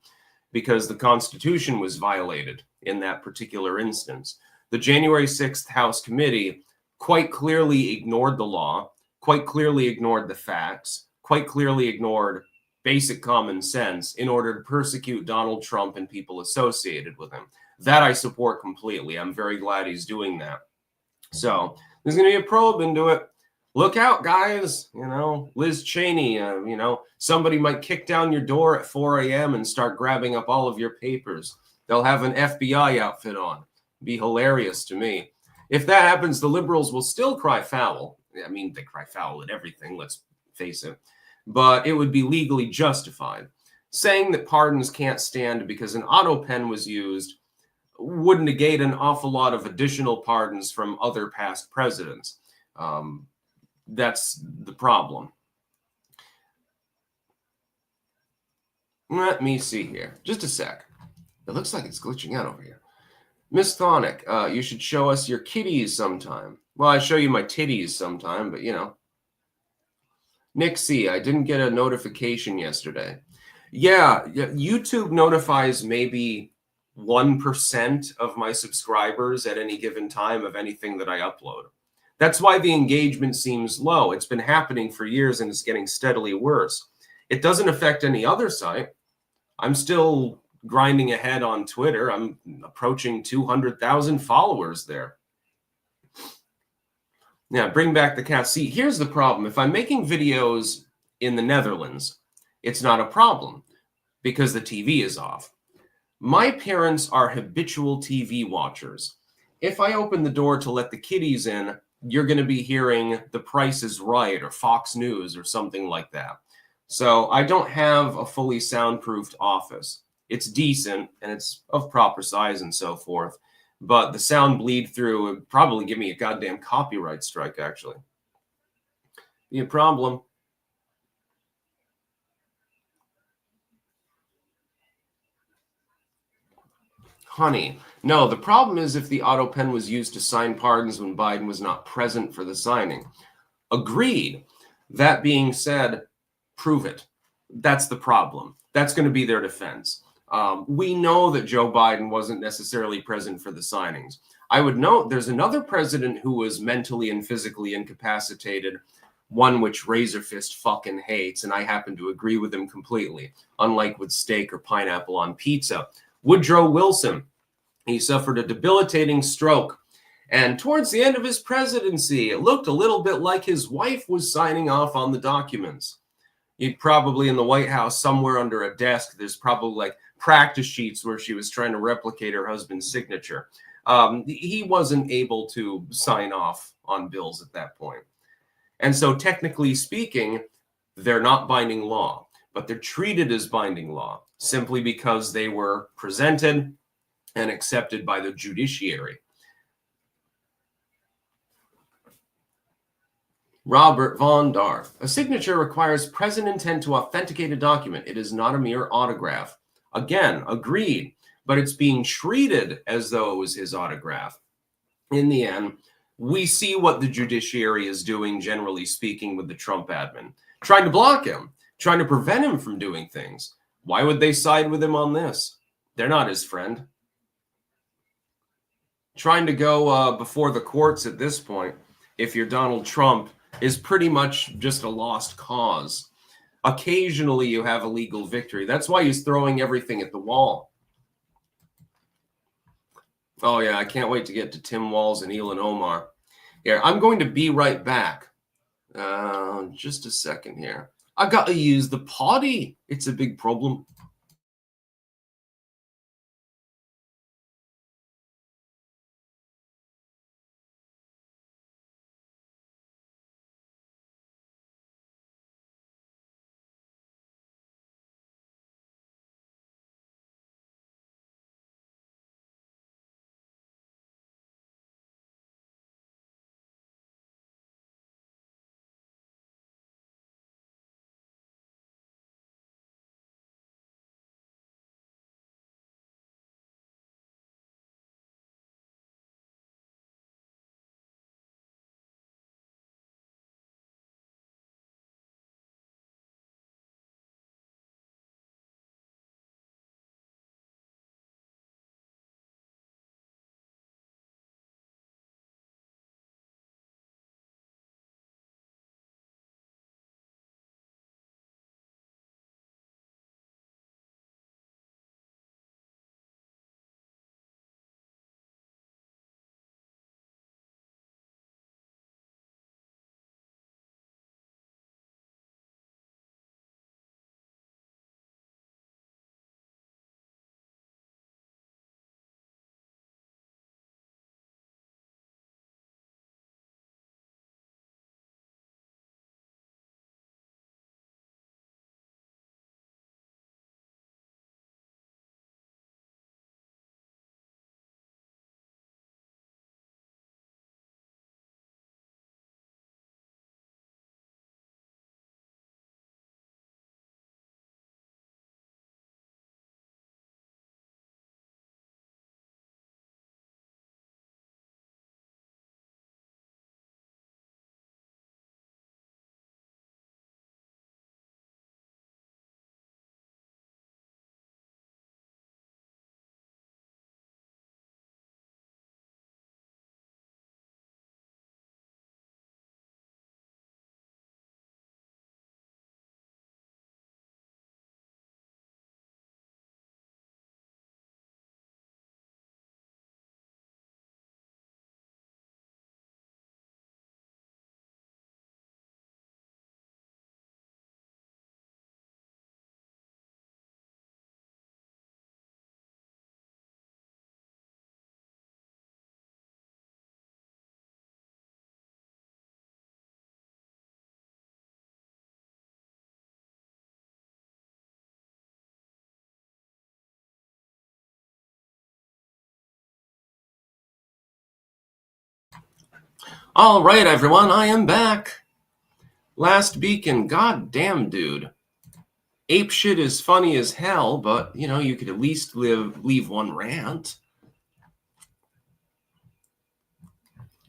because the Constitution was violated in that particular instance. The January 6th House Committee quite clearly ignored the law, quite clearly ignored the facts, quite clearly ignored basic common sense in order to persecute Donald Trump and people associated with him. That I support completely. I'm very glad he's doing that. So there's going to be a probe into it. Look out, guys. You know, Liz Cheney, somebody might kick down your door at 4 a.m. and start grabbing up all of your papers. They'll have an FBI outfit on. Be hilarious to me. If that happens, the liberals will still cry foul. I mean, they cry foul at everything, let's face it. But it would be legally justified. Saying that pardons can't stand because an auto pen was used would negate an awful lot of additional pardons from other past presidents. That's the problem. Let me see here. Just a sec. It looks like it's glitching out over here. Miss Thonic, you should show us your kitties sometime. Well, I show you my titties sometime, but Nick C, I didn't get a notification yesterday. Yeah, YouTube notifies maybe 1% of my subscribers at any given time of anything that I upload. That's why the engagement seems low. It's been happening for years and it's getting steadily worse. It doesn't affect any other site. I'm still grinding ahead on Twitter. I'm approaching 200,000 followers there. Yeah, bring back the cat. See, here's the problem. If I'm making videos in the Netherlands it's not a problem because the TV is off. My parents are habitual TV watchers. If I open the door to let the kiddies in, you're going to be hearing The Price is Right or Fox News or something like that. So I don't have a fully soundproofed office. It's decent and it's of proper size and so forth, but the sound bleed through would probably give me a goddamn copyright strike, actually. Be a problem. Honey, no, the problem is if the auto pen was used to sign pardons when Biden was not present for the signing. Agreed. That being said, prove it. That's the problem. That's going to be their defense. We know that Joe Biden wasn't necessarily present for the signings. I would note there's another president who was mentally and physically incapacitated, one which Razor Fist fucking hates, and I happen to agree with him completely, unlike with steak or pineapple on pizza. Woodrow Wilson, he suffered a debilitating stroke. And towards the end of his presidency, it looked a little bit like his wife was signing off on the documents. He'd probably in the White House, somewhere under a desk, there's probably like practice sheets where she was trying to replicate her husband's signature. He wasn't able to sign off on bills at that point. And so technically speaking, they're not binding law, but they're treated as binding law simply because they were presented and accepted by the judiciary. Robert Von Darth. A signature requires present intent to authenticate a document. It is not a mere autograph. Again, agreed, but it's being treated as though it was his autograph. In the end, we see what the judiciary is doing, generally speaking, with the Trump admin. Trying to block him, trying to prevent him from doing things. Why would they side with him on this? They're not his friend. Trying to go before the courts at this point, if you're Donald Trump, is pretty much just a lost cause. Occasionally you have a legal victory. That's why he's throwing everything at the wall. Oh yeah, I can't wait to get to Tim Walz and Ilhan Omar. Yeah, I'm going to be right back. Just a second here. I got to use the potty. It's a big problem. All right, everyone, I am back. Last beacon, goddamn, dude. Ape shit is funny as hell, but, you know, you could at least leave one rant.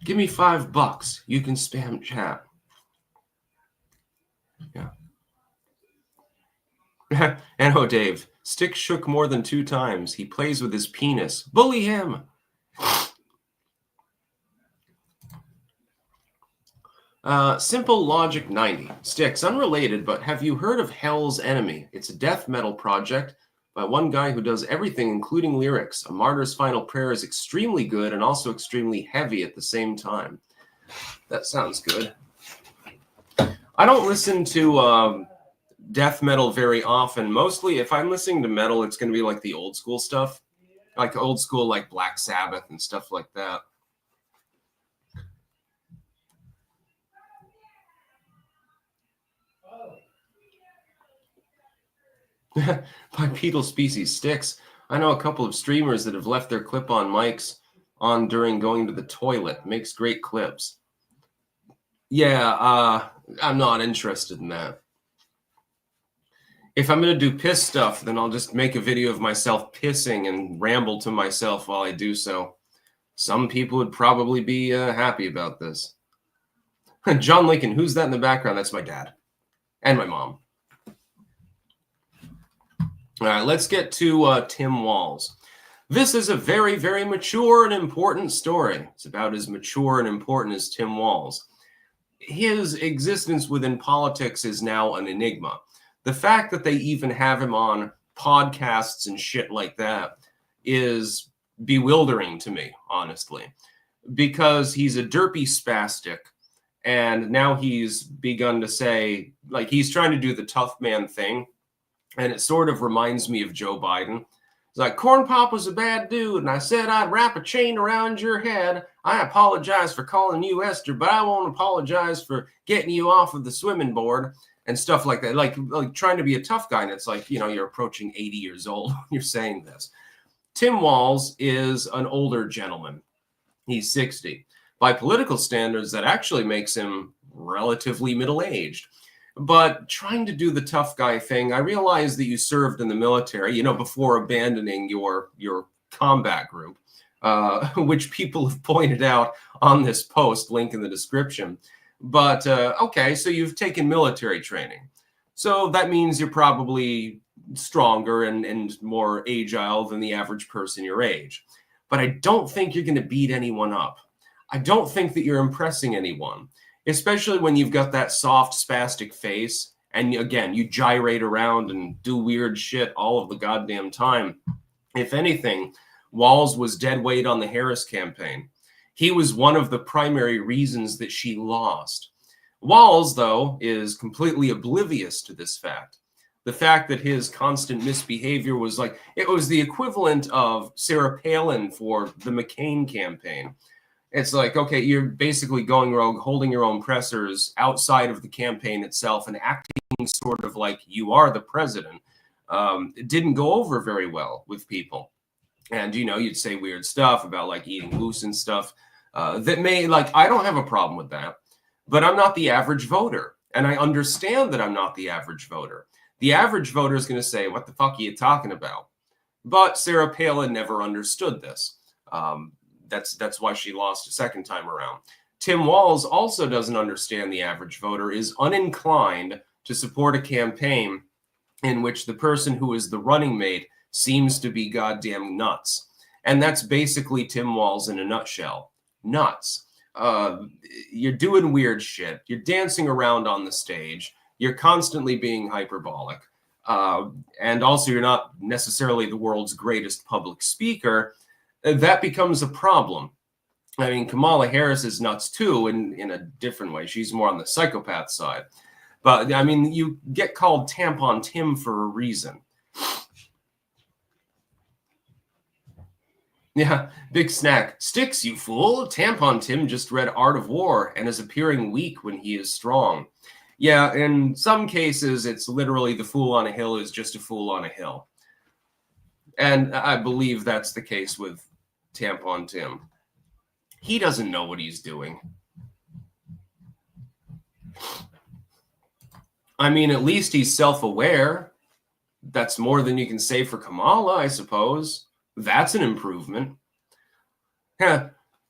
Give me $5. You can spam chat. Yeah. And oh, Dave, Stix shook more than 2 times. He plays with his penis. Bully him. Simple Logic 90. Stix, unrelated, but have you heard of Hell's Enemy? It's a death metal project by one guy who does everything, including lyrics. A Martyr's Final Prayer is extremely good and also extremely heavy at the same time. That sounds good. I don't listen to death metal very often. Mostly, if I'm listening to metal, it's going to be like the old school stuff. Like old school, like Black Sabbath and stuff like that. Bipedal species Stix. I know a couple of streamers that have left their clip-on mics on during going to the toilet. Makes great clips. Yeah, I'm not interested in that. If I'm going to do piss stuff, then I'll just make a video of myself pissing and ramble to myself while I do so. Some people would probably be happy about this. John Lincoln, who's that in the background? That's my dad and my mom. All right, let's get to Tim Walz. This is a very, very mature and important story. It's about as mature and important as Tim Walz. His existence within politics is now an enigma. The fact that they even have him on podcasts and shit like that is bewildering to me, honestly, because he's a derpy spastic. And now he's begun to say, like, he's trying to do the tough man thing. And it sort of reminds me of Joe Biden. It's like, Corn Pop was a bad dude, and I said I'd wrap a chain around your head. I apologize for calling you Esther, but I won't apologize for getting you off of the swimming board and stuff like that. Like trying to be a tough guy, and it's like, you know, you're approaching 80 years old when you're saying this. Tim Walz is an older gentleman. He's 60. By political standards, that actually makes him relatively middle-aged. But trying to do the tough guy thing, I realize that you served in the military, you know, before abandoning your combat group, which people have pointed out on this post, link in the description. But, okay, so you've taken military training. So that means you're probably stronger and more agile than the average person your age. But I don't think you're going to beat anyone up. I don't think that you're impressing anyone. Especially when you've got that soft, spastic face, and again, you gyrate around and do weird shit all of the goddamn time. If anything, Walz was dead weight on the Harris campaign. He was one of the primary reasons that she lost. Walz, though, is completely oblivious to this fact. The fact that his constant misbehavior was like, it was the equivalent of Sarah Palin for the McCain campaign. It's like, okay, you're basically going rogue, holding your own pressers outside of the campaign itself and acting sort of like you are the president. It didn't go over very well with people. And, you know, you'd say weird stuff about like eating loose and stuff that may, like, I don't have a problem with that, but I'm not the average voter. And I understand that I'm not the average voter. The average voter is going to say, what the fuck are you talking about? But Sarah Palin never understood this. That's why she lost a second time around. Tim Walz also doesn't understand the average voter, is uninclined to support a campaign in which the person who is the running mate seems to be goddamn nuts. And that's basically Tim Walz in a nutshell. Nuts. You're doing weird shit. You're dancing around on the stage. You're constantly being hyperbolic. And also you're not necessarily the world's greatest public speaker. That becomes a problem. I mean, Kamala Harris is nuts too, in a different way. She's more on the psychopath side. But, I mean, you get called Tampon Tim for a reason. Yeah, big snack. Stix, you fool. Tampon Tim just read Art of War and is appearing weak when he is strong. Yeah, in some cases, it's literally the fool on a hill is just a fool on a hill. And I believe that's the case with Tampon Tim. He doesn't know what he's doing. I mean, at least he's self-aware. That's more than you can say for Kamala, I suppose. That's an improvement.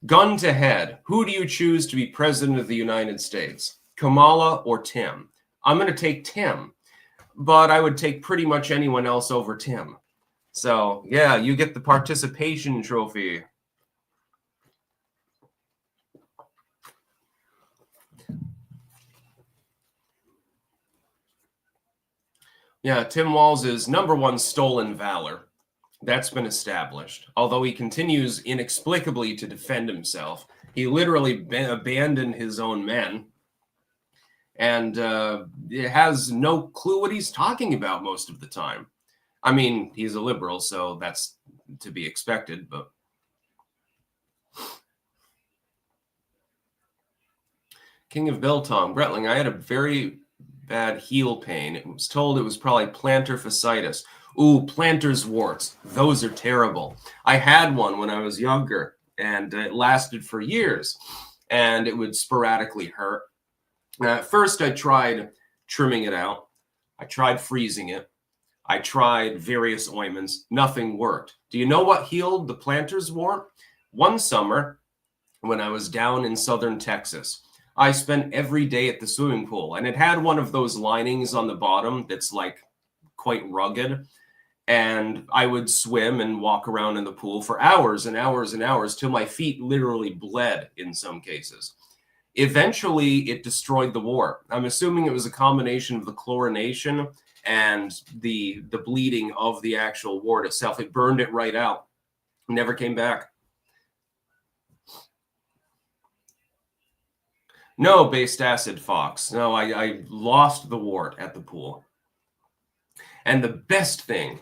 Gun to head. Who do you choose to be president of the United States? Kamala or Tim? I'm going to take Tim, but I would take pretty much anyone else over Tim. So, yeah, you get the participation trophy. Yeah, Tim Walz is #1 stolen valor. That's been established. Although he continues inexplicably to defend himself, he literally abandoned his own men and has no clue what he's talking about most of the time. I mean, he's a liberal, so that's to be expected, but King of Biltong, Bretling, I had a very bad heel pain. It was told it was probably plantar fasciitis. Ooh, plantar's warts. Those are terrible. I had one when I was younger, and it lasted for years, and it would sporadically hurt. At first, I tried trimming it out. I tried freezing it. I tried various ointments. Nothing worked. Do you know what healed the plantar's wart? One summer, when I was down in southern Texas, I spent every day at the swimming pool, and it had one of those linings on the bottom that's like quite rugged. And I would swim and walk around in the pool for hours and hours and hours till my feet literally bled in some cases. Eventually, it destroyed the wart. I'm assuming it was a combination of the chlorination and the bleeding of the actual wart itself. It burned it right out. Never came back. No, based acid fox. No, I lost the wart at the pool. And the best thing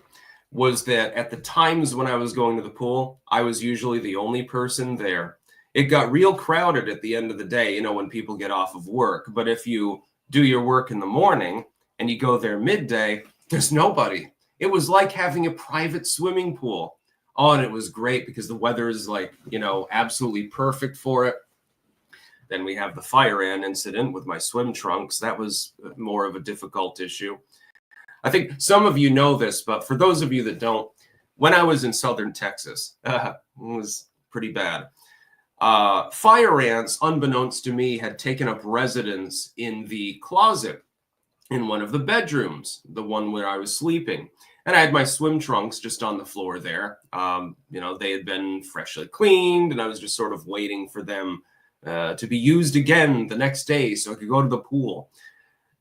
was that at the times when I was going to the pool, I was usually the only person there. It got real crowded at the end of the day, you know, when people get off of work. But if you do your work in the morning and you go there midday, there's nobody. It was like having a private swimming pool. Oh, and it was great because the weather is like, you know, absolutely perfect for it. Then we have the fire ant incident with my swim trunks. That was more of a difficult issue. I think some of you know this, but for those of you that don't, when I was in southern Texas, it was pretty bad. Fire ants, unbeknownst to me, had taken up residence in the closet in one of the bedrooms, the one where I was sleeping. And I had my swim trunks just on the floor there. You know, they had been freshly cleaned, and I was just sort of waiting for them to be used again the next day so I could go to the pool.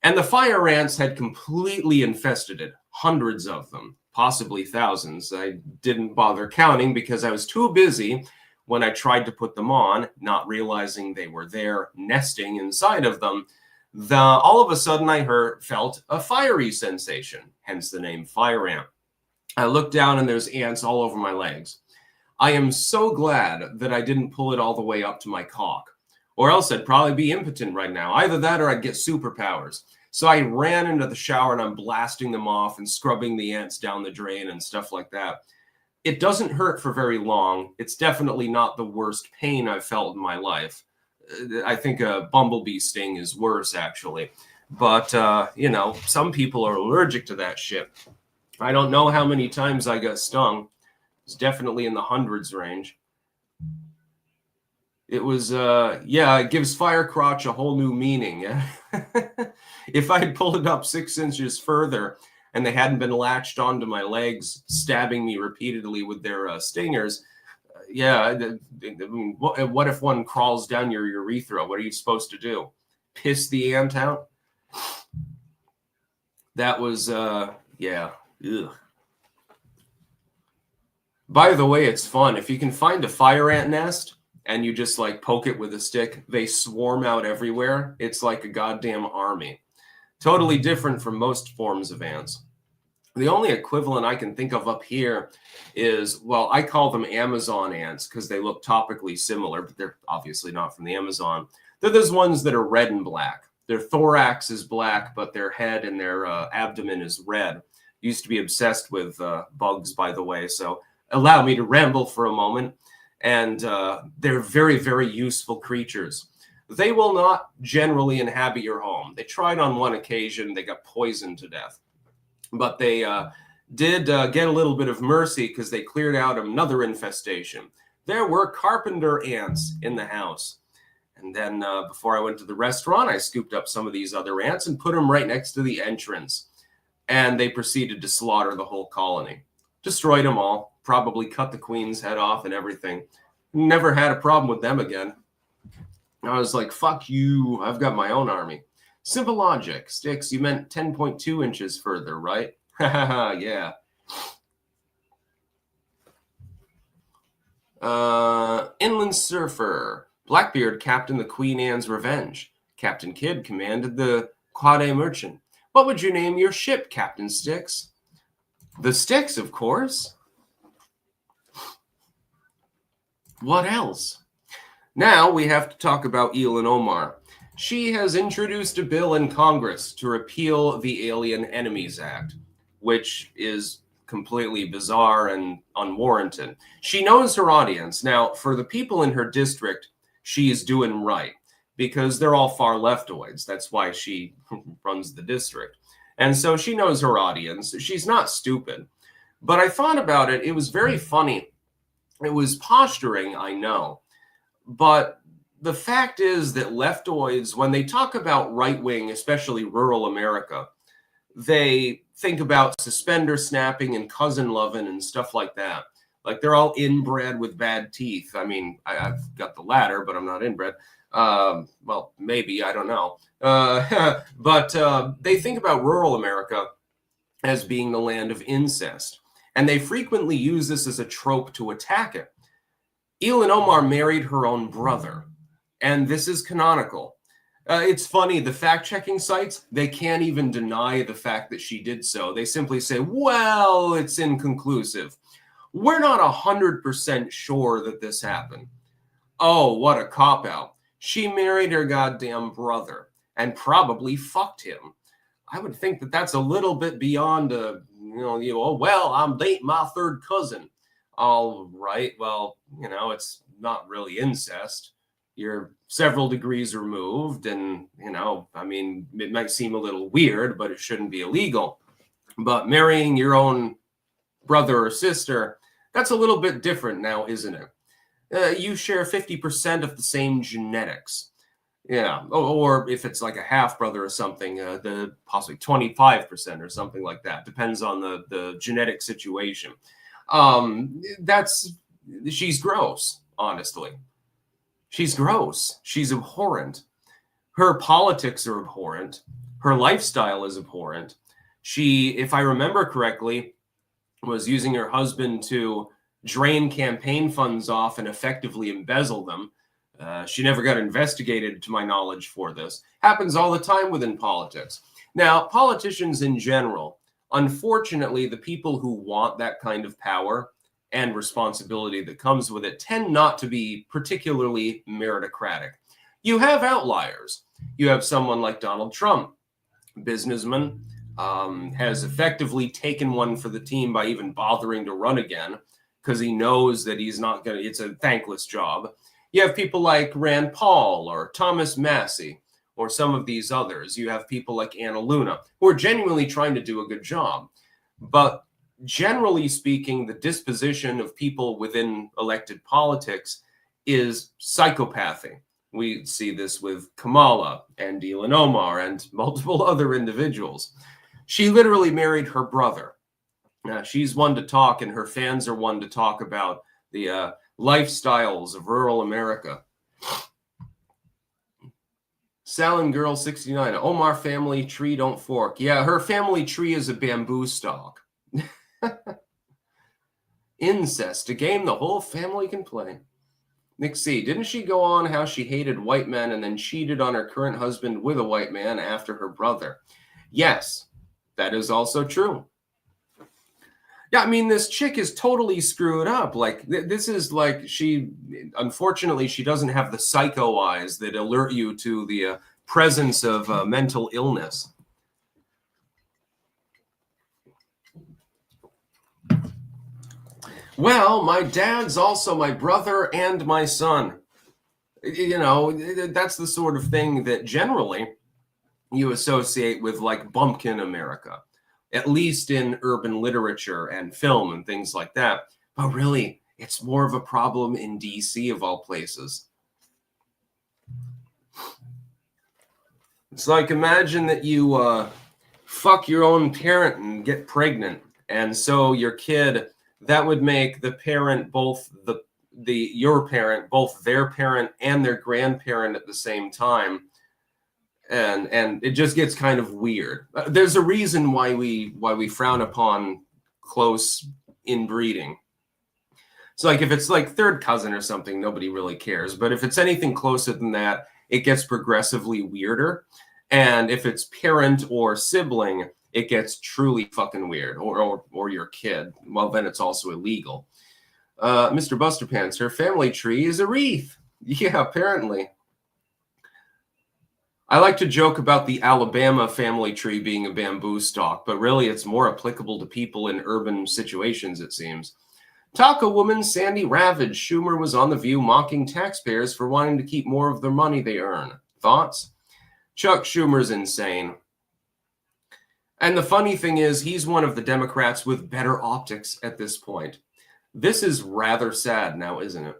And the fire ants had completely infested it, hundreds of them, possibly thousands. I didn't bother counting because I was too busy when I tried to put them on, not realizing they were there nesting inside of them. All of a sudden I felt a fiery sensation, hence the name fire ant. I looked down and there's ants all over my legs. I am so glad that I didn't pull it all the way up to my cock, or else I'd probably be impotent right now. Either that or I'd get superpowers. So I ran into the shower and I'm blasting them off and scrubbing the ants down the drain and stuff like that. It doesn't hurt for very long. It's definitely not the worst pain I've felt in my life. I think a bumblebee sting is worse, actually. But, you know, some people are allergic to that shit. I don't know how many times I got stung. It's definitely in the hundreds range. It was, yeah, it gives fire crotch a whole new meaning. If I had pulled it up 6 inches further and they hadn't been latched onto my legs, stabbing me repeatedly with their stingers, yeah, what if one crawls down your urethra? What are you supposed to do? Piss the ant out? That was, yeah. Ugh. By the way, it's fun. If you can find a fire ant nest and you just like poke it with a stick, they swarm out everywhere. It's like a goddamn army. Totally different from most forms of ants. The only equivalent I can think of up here is, well, I call them Amazon ants because they look topically similar, but they're obviously not from the Amazon. They're those ones that are red and black. Their thorax is black, but their head and their abdomen is red. Used to be obsessed with bugs, by the way, so allow me to ramble for a moment. And they're very, very useful creatures. They will not generally inhabit your home. They tried on one occasion. They got poisoned to death. But they did get a little bit of mercy because they cleared out another infestation. There were carpenter ants in the house. And then before I went to the restaurant, I scooped up some of these other ants and put them right next to the entrance. And they proceeded to slaughter the whole colony. Destroyed them all. Probably cut the queen's head off and everything. Never had a problem with them again. I was like, fuck you. I've got my own army. Simple logic. Stix, you meant 10.2 inches further, right? Haha, yeah. Inland Surfer. Blackbeard captained the Queen Anne's Revenge. Captain Kidd commanded the Quade Merchant. What would you name your ship, Captain Stix? The Stix, of course. What else? Now we have to talk about Ilhan Omar. She has introduced a bill in Congress to repeal the Alien Enemies Act, which is completely bizarre and unwarranted. She knows her audience. Now, for the people in her district, she is doing right because they're all far leftoids. That's why she runs the district. And so she knows her audience. She's not stupid. But I thought about it. It was very funny. It was posturing, I know. But the fact is that leftoids, when they talk about right-wing, especially rural America, they think about suspender snapping and cousin loving and stuff like that. Like they're all inbred with bad teeth. I mean, I've got the latter, but I'm not inbred. Well, maybe, I don't know. But they think about rural America as being the land of incest. And they frequently use this as a trope to attack it. Ilhan Omar married her own brother, and this is canonical. It's funny, the fact-checking sites, they can't even deny the fact that she did so. They simply say, well, it's inconclusive. We're not 100% sure that this happened. Oh, what a cop-out. She married her goddamn brother and probably fucked him. I would think that that's a little bit beyond well, I'm dating my third cousin. All right, well, it's not really incest. You're several degrees removed, and, I mean, it might seem a little weird, but it shouldn't be illegal. But marrying your own brother or sister, that's a little bit different now, isn't it? You share 50% of the same genetics. Yeah, or if it's like a half brother or something, the possibly 25% or something like that. Depends on the genetic situation. She's gross, honestly. She's gross. She's abhorrent. Her politics are abhorrent. Her lifestyle is abhorrent. She, if I remember correctly, was using her husband to drain campaign funds off and effectively embezzle them. She never got investigated, to my knowledge, for this. Happens all the time within politics. Now, politicians in general, unfortunately, the people who want that kind of power and responsibility that comes with it tend not to be particularly meritocratic. You have outliers. You have someone like Donald Trump, businessman, has effectively taken one for the team by even bothering to run again because he knows that he's not going to, it's a thankless job. You have people like Rand Paul or Thomas Massey or some of these others. You have people like Anna Luna who are genuinely trying to do a good job. But generally speaking, the disposition of people within elected politics is psychopathy. We see this with Kamala and Ilhan Omar and multiple other individuals. She literally married her brother. Now, she's one to talk, and her fans are one to talk about the lifestyles of rural America. Salon Girl 69, Omar family tree don't fork. Yeah, her family tree is a bamboo stalk. Incest, a game the whole family can play. Nick C, didn't she go on how she hated white men and then cheated on her current husband with a white man after her brother? Yes, that is also true. Yeah, I mean, this chick is totally screwed up. Like, this is like unfortunately, she doesn't have the psycho eyes that alert you to the presence of mental illness. Well, my dad's also my brother and my son. You know, that's the sort of thing that generally you associate with like Bumpkin America, at least in urban literature and film and things like that. But really, it's more of a problem in DC of all places. It's like, imagine that you fuck your own parent and get pregnant, and so your kid, that would make the parent both your parent, both their parent and their grandparent at the same time. And it just gets kind of weird. There's a reason why we frown upon close inbreeding. It's like if it's like third cousin or something, nobody really cares. But if it's anything closer than that, it gets progressively weirder. And if it's parent or sibling, it gets truly fucking weird. Or your kid. Well, then it's also illegal. Mr. Buster Pants, her family tree is a wreath. Yeah, apparently. I like to joke about the Alabama family tree being a bamboo stalk, but really it's more applicable to people in urban situations, it seems. Taco woman Sandy Ravage. Schumer was on The View mocking taxpayers for wanting to keep more of the money they earn. Thoughts? Chuck Schumer's insane. And the funny thing is, he's one of the Democrats with better optics at this point. This is rather sad now, isn't it?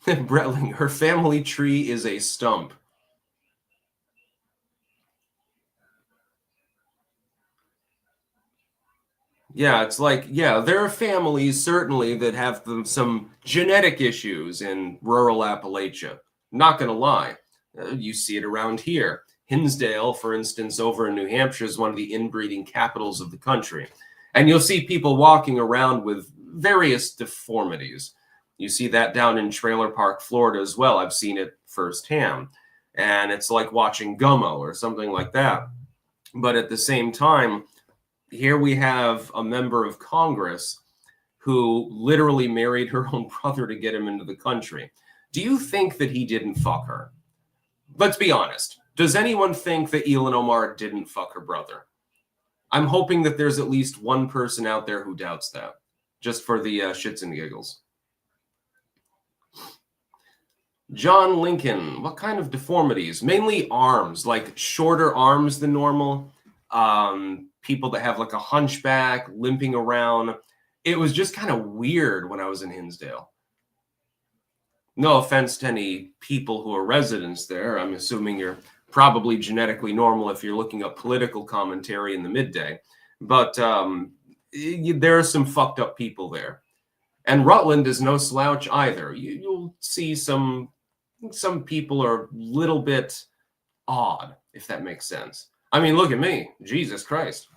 Bretling, her family tree is a stump. Yeah, it's like, yeah, there are families certainly that have some genetic issues in rural Appalachia. Not going to lie. You see it around here. Hinsdale, for instance, over in New Hampshire, is one of the inbreeding capitals of the country. And you'll see people walking around with various deformities. You see that down in Trailer Park, Florida as well. I've seen it firsthand. And it's like watching Gummo or something like that. But at the same time, here we have a member of Congress who literally married her own brother to get him into the country. Do you think that he didn't fuck her? Let's be honest. Does anyone think that Ilhan Omar didn't fuck her brother? I'm hoping that there's at least one person out there who doubts that, just for the shits and giggles. John Lincoln, what kind of deformities? Mainly arms, like shorter arms than normal. People that have like a hunchback, limping around. It was just kind of weird when I was in Hinsdale. No offense to any people who are residents there. I'm assuming you're probably genetically normal if you're looking up political commentary in the midday. But there are some fucked up people there. And Rutland is no slouch either. You'll see some people are a little bit odd, if that makes sense. I mean, look at me. Jesus Christ.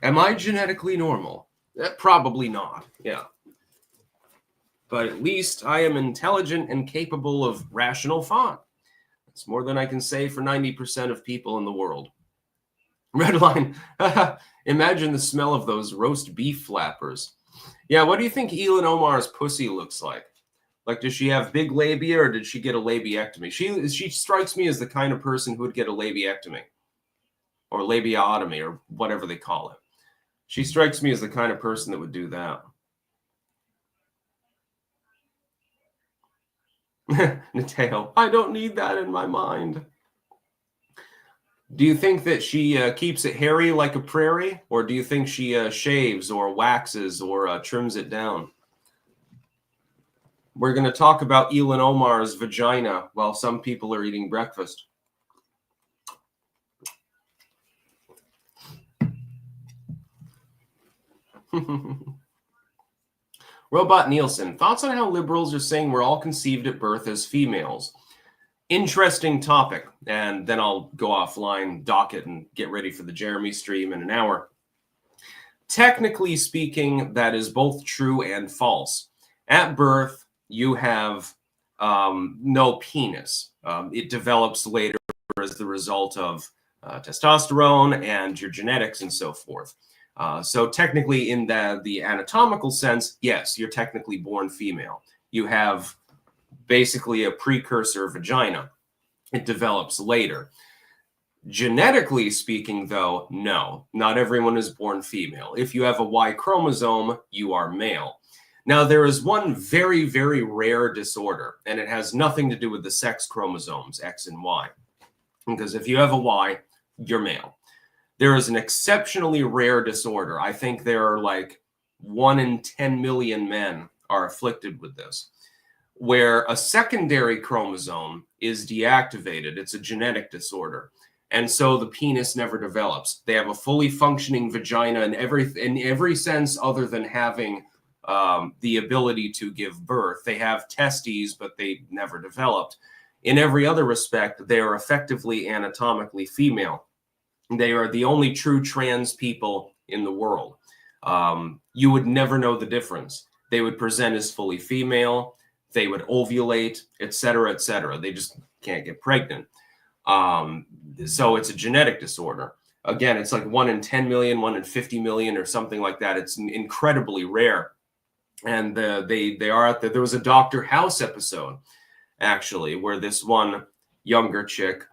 Am I genetically normal? Probably not. Yeah. But at least I am intelligent and capable of rational thought. That's more than I can say for 90% of people in the world. Redline. Imagine the smell of those roast beef flappers. Yeah, what do you think Ilhan Omar's pussy looks like? Like, does she have big labia or did she get a labiectomy? She strikes me as the kind of person who would get a labiectomy or labiotomy or whatever they call it. She strikes me as the kind of person that would do that. Nateo, I don't need that in my mind. Do you think that she keeps it hairy like a prairie? Or do you think she shaves or waxes or trims it down? We're going to talk about Ilhan Omar's vagina while some people are eating breakfast. Robot Nielsen, thoughts on how liberals are saying we're all conceived at birth as females? Interesting topic. And then I'll go offline, dock it, and get ready for the Jeremy stream in an hour. Technically speaking, that is both true and false. At birth, you have no penis. It develops later as the result of testosterone and your genetics and so forth. So technically, in the anatomical sense, yes, you're technically born female. You have basically a precursor vagina. It develops later. Genetically speaking, though, no, not everyone is born female. If you have a Y chromosome, you are male. Now, there is one very, very rare disorder, and it has nothing to do with the sex chromosomes, X and Y. Because if you have a Y, you're male. There is an exceptionally rare disorder. I think there are like 1 in 10 million men are afflicted with this, where a secondary chromosome is deactivated. It's a genetic disorder. And so the penis never develops. They have a fully functioning vagina in every sense other than having the ability to give birth. They have testes, but they never developed. In every other respect, they are effectively anatomically female. They are the only true trans people in the world. You would never know the difference. They would present as fully female. They would ovulate, etc., etc. They just can't get pregnant. So it's a genetic disorder. Again, it's like 1 in 10 million, 1 in 50 million, or something like that. It's incredibly rare. And they are out there. There was a Dr. House episode, actually, where this one younger chick,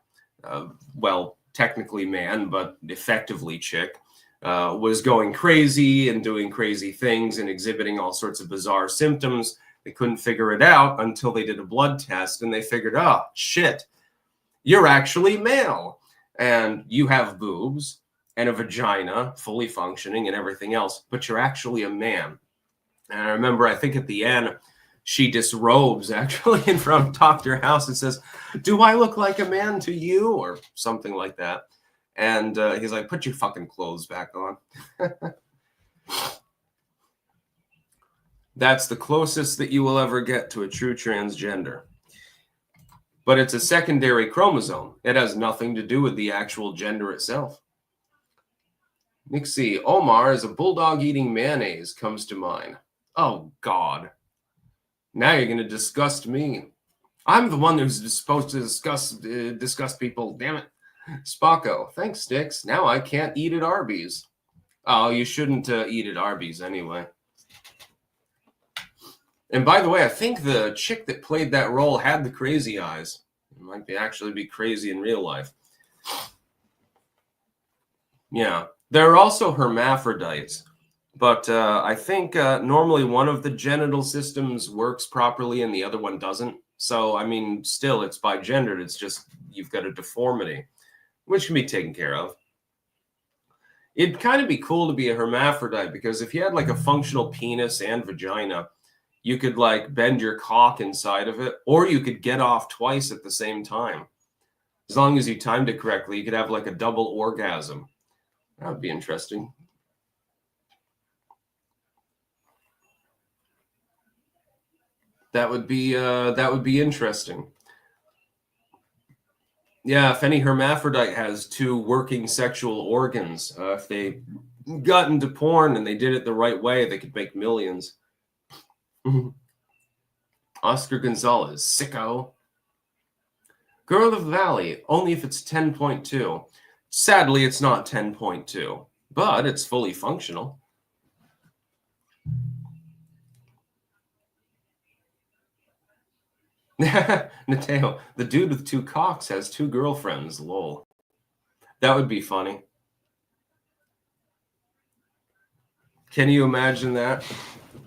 well, technically man, but effectively chick, was going crazy and doing crazy things and exhibiting all sorts of bizarre symptoms. They couldn't figure it out until they did a blood test, and they figured, oh, shit, you're actually male. And you have boobs and a vagina, fully functioning and everything else, but you're actually a man. And I remember, I think at the end, she disrobes actually in front of Dr. House and says, do I look like a man to you? Or something like that. And he's like, put your fucking clothes back on. That's the closest that you will ever get to a true transgender. But it's a secondary chromosome. It has nothing to do with the actual gender itself. Nixie, Omar is a bulldog eating mayonnaise comes to mind. Oh, God. Now you're going to disgust me. I'm the one who's supposed to discuss people. Damn it. Spocko. Thanks, Stix. Now I can't eat at Arby's. Oh, you shouldn't eat at Arby's anyway. And by the way, I think the chick that played that role had the crazy eyes. It might actually be crazy in real life. Yeah. There are also hermaphrodites. But I think normally one of the genital systems works properly and the other one doesn't. So, I mean, still, it's bigendered. It's just you've got a deformity, which can be taken care of. It'd kind of be cool to be a hermaphrodite, because if you had like a functional penis and vagina, you could like bend your cock inside of it, or you could get off twice at the same time. As long as you timed it correctly, you could have like a double orgasm. That would be interesting. That would be interesting. Yeah, if any hermaphrodite has 2 working sexual organs, if they got into porn and they did it the right way, they could make millions. Oscar Gonzalez, sicko. Girl of the Valley, only if it's 10.2. Sadly, it's not 10.2, but it's fully functional. Nateo, the dude with 2 cocks has 2 girlfriends, lol. That would be funny. Can you imagine that?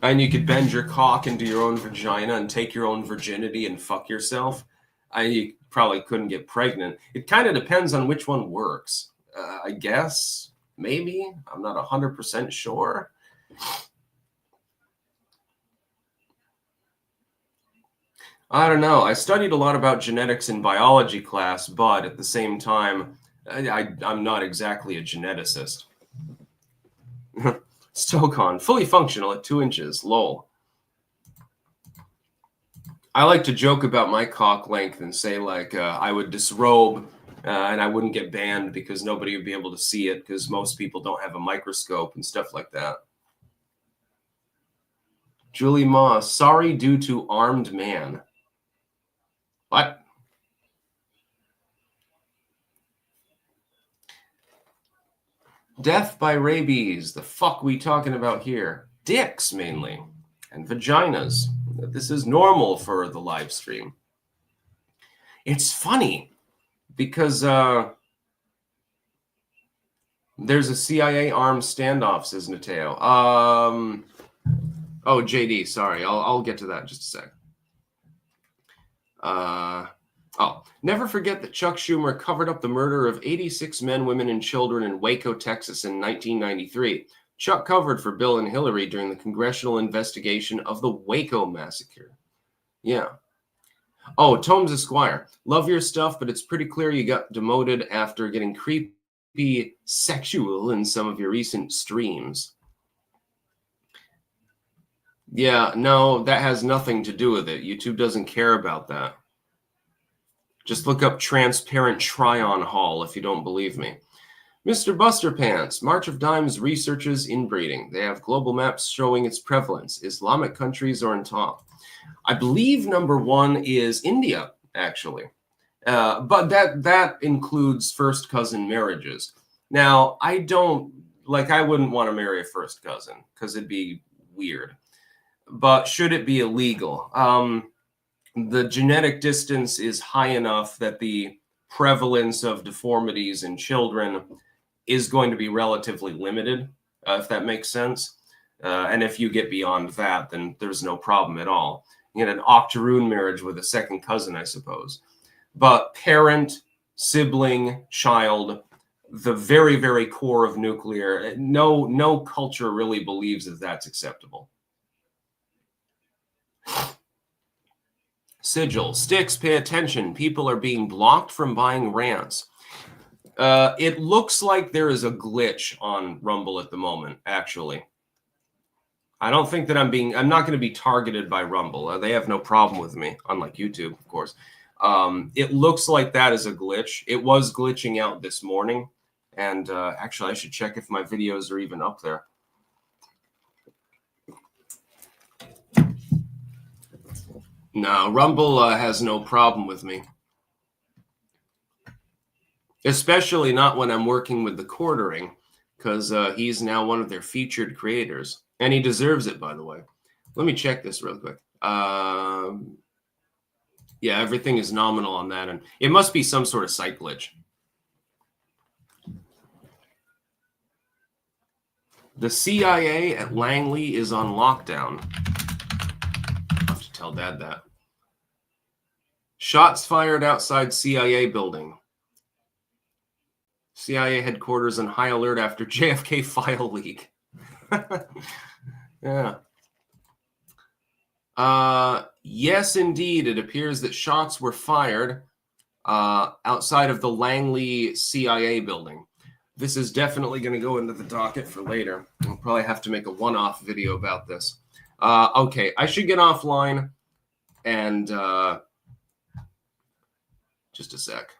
And you could bend your cock into your own vagina and take your own virginity and fuck yourself. You probably couldn't get pregnant. It kind of depends on which one works. I guess, maybe. I'm not 100% sure. I don't know. I studied a lot about genetics in biology class, but at the same time, I'm not exactly a geneticist. Stokon, fully functional at 2 inches, lol. I like to joke about my cock length and say, like, I would disrobe and I wouldn't get banned because nobody would be able to see it because most people don't have a microscope and stuff like that. Julie Moss, sorry due to armed man. What? Death by rabies. The fuck we talking about here? Dicks, mainly. And vaginas. This is normal for the live stream. It's funny because There's a CIA armed standoff, says Nateo. Oh, JD, sorry. I'll get to that in just a sec. Oh, never forget that Chuck Schumer covered up the murder of 86 men, women, and children in Waco, Texas in 1993. Chuck covered for Bill and Hillary during the congressional investigation of the Waco massacre. Yeah. Oh, Tomes Esquire. Love your stuff, but it's pretty clear you got demoted after getting creepy sexual in some of your recent streams. Yeah, no, that has nothing to do with it. YouTube doesn't care about that. Just look up Transparent Tryon Hall if you don't believe me. Mr. Buster Pants, March of Dimes researches inbreeding. They have global maps showing its prevalence. Islamic countries are on top. I believe number one is India, actually. But that includes first cousin marriages. Now, I wouldn't want to marry a first cousin because it'd be weird. But should it be illegal? The genetic distance is high enough that the prevalence of deformities in children is going to be relatively limited, if that makes sense. And if you get beyond that, then there's no problem at all. You get an octoroon marriage with a second cousin, I suppose. But parent, sibling, child, the very, very core of nuclear, no culture really believes that that's acceptable. Sigil, Stix, pay attention. People are being blocked from buying rants. It looks like there is a glitch on Rumble at the moment, actually. I don't think that I'm not going to be targeted by Rumble. They have no problem with me, unlike YouTube, of course. It looks like that is a glitch. It was glitching out this morning. And actually, I should check if my videos are even up there. No, Rumble has no problem with me. Especially not when I'm working with the quartering, because he's now one of their featured creators. And he deserves it, by the way. Let me check this real quick. Yeah, everything is nominal on that. And it must be some sort of site glitch. The CIA at Langley is on lockdown. I'll have to tell Dad that. Shots fired outside CIA building. CIA headquarters on high alert after JFK file leak. Yeah. Yes, indeed. It appears that shots were fired outside of the Langley CIA building. This is definitely going to go into the docket for later. I'll probably have to make a one-off video about this. Okay, I should get offline and just a sec.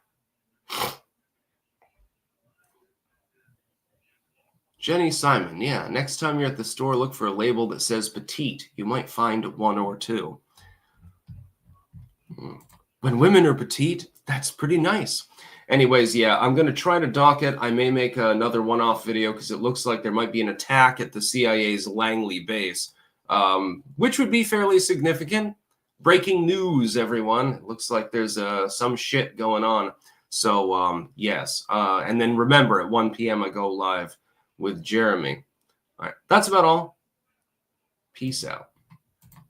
Jenny Simon, yeah. Next time you're at the store, look for a label that says petite. You might find one or two. When women are petite, that's pretty nice. Anyways, yeah, I'm going to try to dock it. I may make another one-off video because it looks like there might be an attack at the CIA's Langley base, which would be fairly significant. Breaking news, everyone. It looks like there's some shit going on. So, yes. And then remember, at 1 p.m. I go live with Jeremy. All right, that's about all. Peace out.